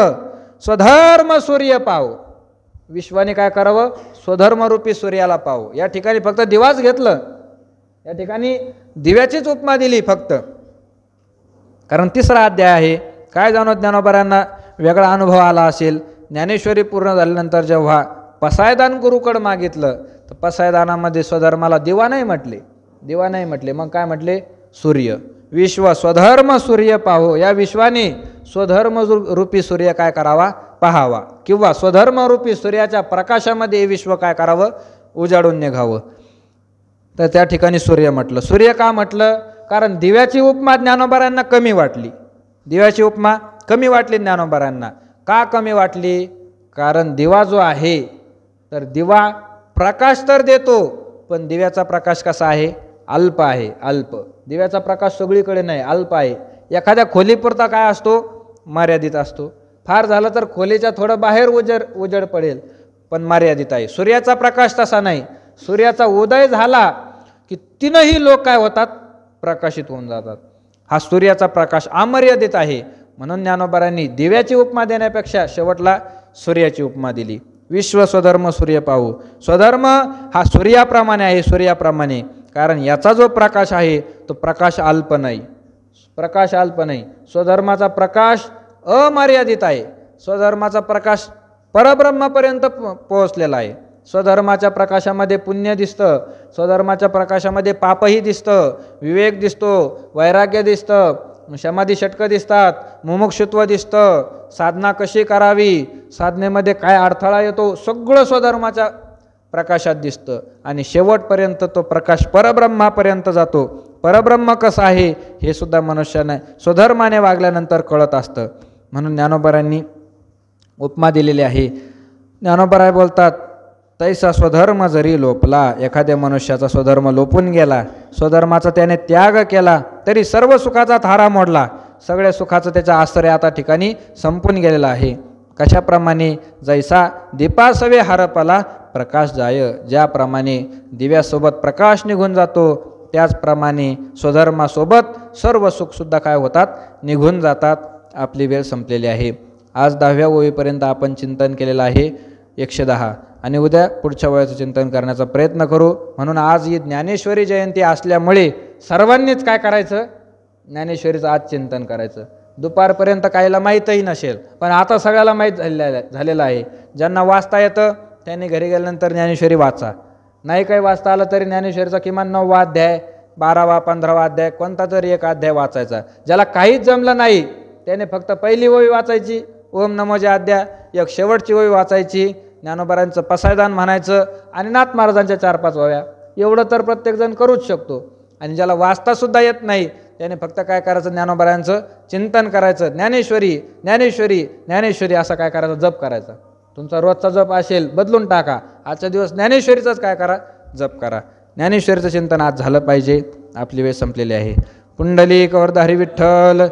स्वधर्म सूर्य पाव. विश्वाने काय करावं, स्वधर्मरूपी सूर्याला पाव. या ठिकाणी फक्त दिवाच घेतलं, या ठिकाणी दिव्याचीच उपमा दिली फक्त. कारण तिसरा अध्याय आहे. काय जाणो ज्ञानोबारांना वेगळा अनुभव आला असेल. ज्ञानेश्वरी पूर्ण झाल्यानंतर जेव्हा पसायदान गुरुकडं मागितलं तर पसायदानामध्ये स्वधर्माला दिवा नाही म्हटले, दिवा नाही म्हटले. मग काय म्हटले, सूर्य. विश्व स्वधर्म सूर्य पाहो. या विश्वाने स्वधर्म रूपी सूर्य काय करावा, पाहावा. किंवा स्वधर्म रूपी सूर्याच्या प्रकाशामध्ये हे विश्व काय करावं, उजाडून निघावं. तर त्या ठिकाणी सूर्य म्हटलं. सूर्य का म्हटलं, कारण दिव्याची उपमा ज्ञानोबारांना कमी वाटली. दिव्याची उपमा कमी वाटली ज्ञानोबारांना. का कमी वाटली, कारण दिवा जो आहे तर दिवा प्रकाश तर देतो, पण दिव्याचा प्रकाश कसा आहे, अल्प आहे, अल्प. दिव्याचा प्रकाश सगळीकडे नाही, अल्प आहे. एखाद्या खोलीपुरता काय असतो, मर्यादित असतो. फार झालं तर खोलीच्या थोडं बाहेर उजेड पडेल, पण मर्यादित आहे. सूर्याचा प्रकाश तसा नाही. सूर्याचा उदय झाला की तीनही लोक काय होतात, प्रकाशित होऊन जातात. हा सूर्याचा प्रकाश अमर्यादित आहे. म्हणून ज्ञानोबारांनी दिव्याची उपमा देण्यापेक्षा शेवटला सूर्याची उपमा दिली. विश्व स्वधर्म सूर्य पाहू. स्वधर्म हा सूर्याप्रमाणे आहे, सूर्याप्रमाणे. कारण याचा जो प्रकाश आहे तो प्रकाश अल्प नाही, प्रकाश अल्प नाही. स्वधर्माचा प्रकाश अमर्यादित आहे. स्वधर्माचा प्रकाश परब्रह्मापर्यंत पोहोचलेला आहे. स्वधर्माच्या प्रकाशामध्ये पुण्य दिसतं, स्वधर्माच्या प्रकाशामध्ये पापही दिसतं, विवेक दिसतो, वैराग्य दिसतं, समाधी षटकं दिसतात, मुमुक्षुत्व दिसतं, साधना कशी करावी, साधनेमध्ये काय अडथळा येतो, सगळं स्वधर्माच्या प्रकाशात दिसतं. आणि शेवटपर्यंत तो प्रकाश परब्रह्मापर्यंत जातो. परब्रह्म कसं आहे हे सुद्धा मनुष्याने स्वधर्माने वागल्यानंतर कळत असतं. म्हणून ज्ञानोबारांनी उपमा दिलेली आहे. ज्ञानोबराय बोलतात, तैसा स्वधर्म जरी लोपला, एखाद्या मनुष्याचा स्वधर्म लोपून गेला, स्वधर्माचा त्याने त्याग केला तरी सर्व सुखाचा थारा मोडला, सगळ्या सुखाचं त्याचा आश्रय आता ठिकाणी संपून गेलेला आहे. कशाप्रमाणे, जैसा दीपासवे हरपला प्रकाश जाय, ज्याप्रमाणे दिव्यासोबत प्रकाश निघून जातो त्याचप्रमाणे स्वधर्मासोबत सर्व सुखसुद्धा काय होतात, निघून जातात. आपली वेळ संपलेली आहे. आज 10व्या ओळीपर्यंत आपण चिंतन केलेलं आहे 110, आणि उद्या पुढच्या ओळीचं चिंतन करण्याचा प्रयत्न करू. म्हणून आज ही ज्ञानेश्वरी जयंती असल्यामुळे सर्वांनीच काय करायचं, ज्ञानेश्वरीचं आज चिंतन करायचं. दुपारपर्यंत काहीला माहीतही नसेल, पण आता सगळ्याला माहीत झालेलं आहे. ज्यांना वाचता येतं त्यांनी घरी गेल्यानंतर ज्ञानेश्वरी वाचा. नाही काही वाचता आलं तरी ज्ञानेश्वरीचा किमान 9वा अध्याय, 12वा 15वा अध्याय, कोणता तरी एक अध्याय वाचायचा. ज्याला काहीच जमलं नाही त्याने फक्त पहिली ओवी वाचायची, ओम नमोच्या अध्याय, एक शेवटची ओवी वाचायची, ज्ञानोबारांचं पसायदान म्हणायचं आणि नाथ महाराजांच्या 4-5 ओव्या, एवढं तर प्रत्येकजण करूच शकतो. आणि ज्याला वाचतासुद्धा येत नाही त्याने फक्त काय करायचं, ज्ञानोबारांचं चिंतन करायचं. ज्ञानेश्वरी ज्ञानेश्वरी ज्ञानेश्वरी असा काय करायचा, जप करायचा. तुमचा रोजचा जप असेल बदलून टाका, आजच्या दिवस ज्ञानेश्वरीचाच काय करा, जप करा. ज्ञानेश्वरीचं चिंतन आज झालं पाहिजे. आपली वेळ संपलेली आहे. पुंडलिक वरद हरी विठ्ठल.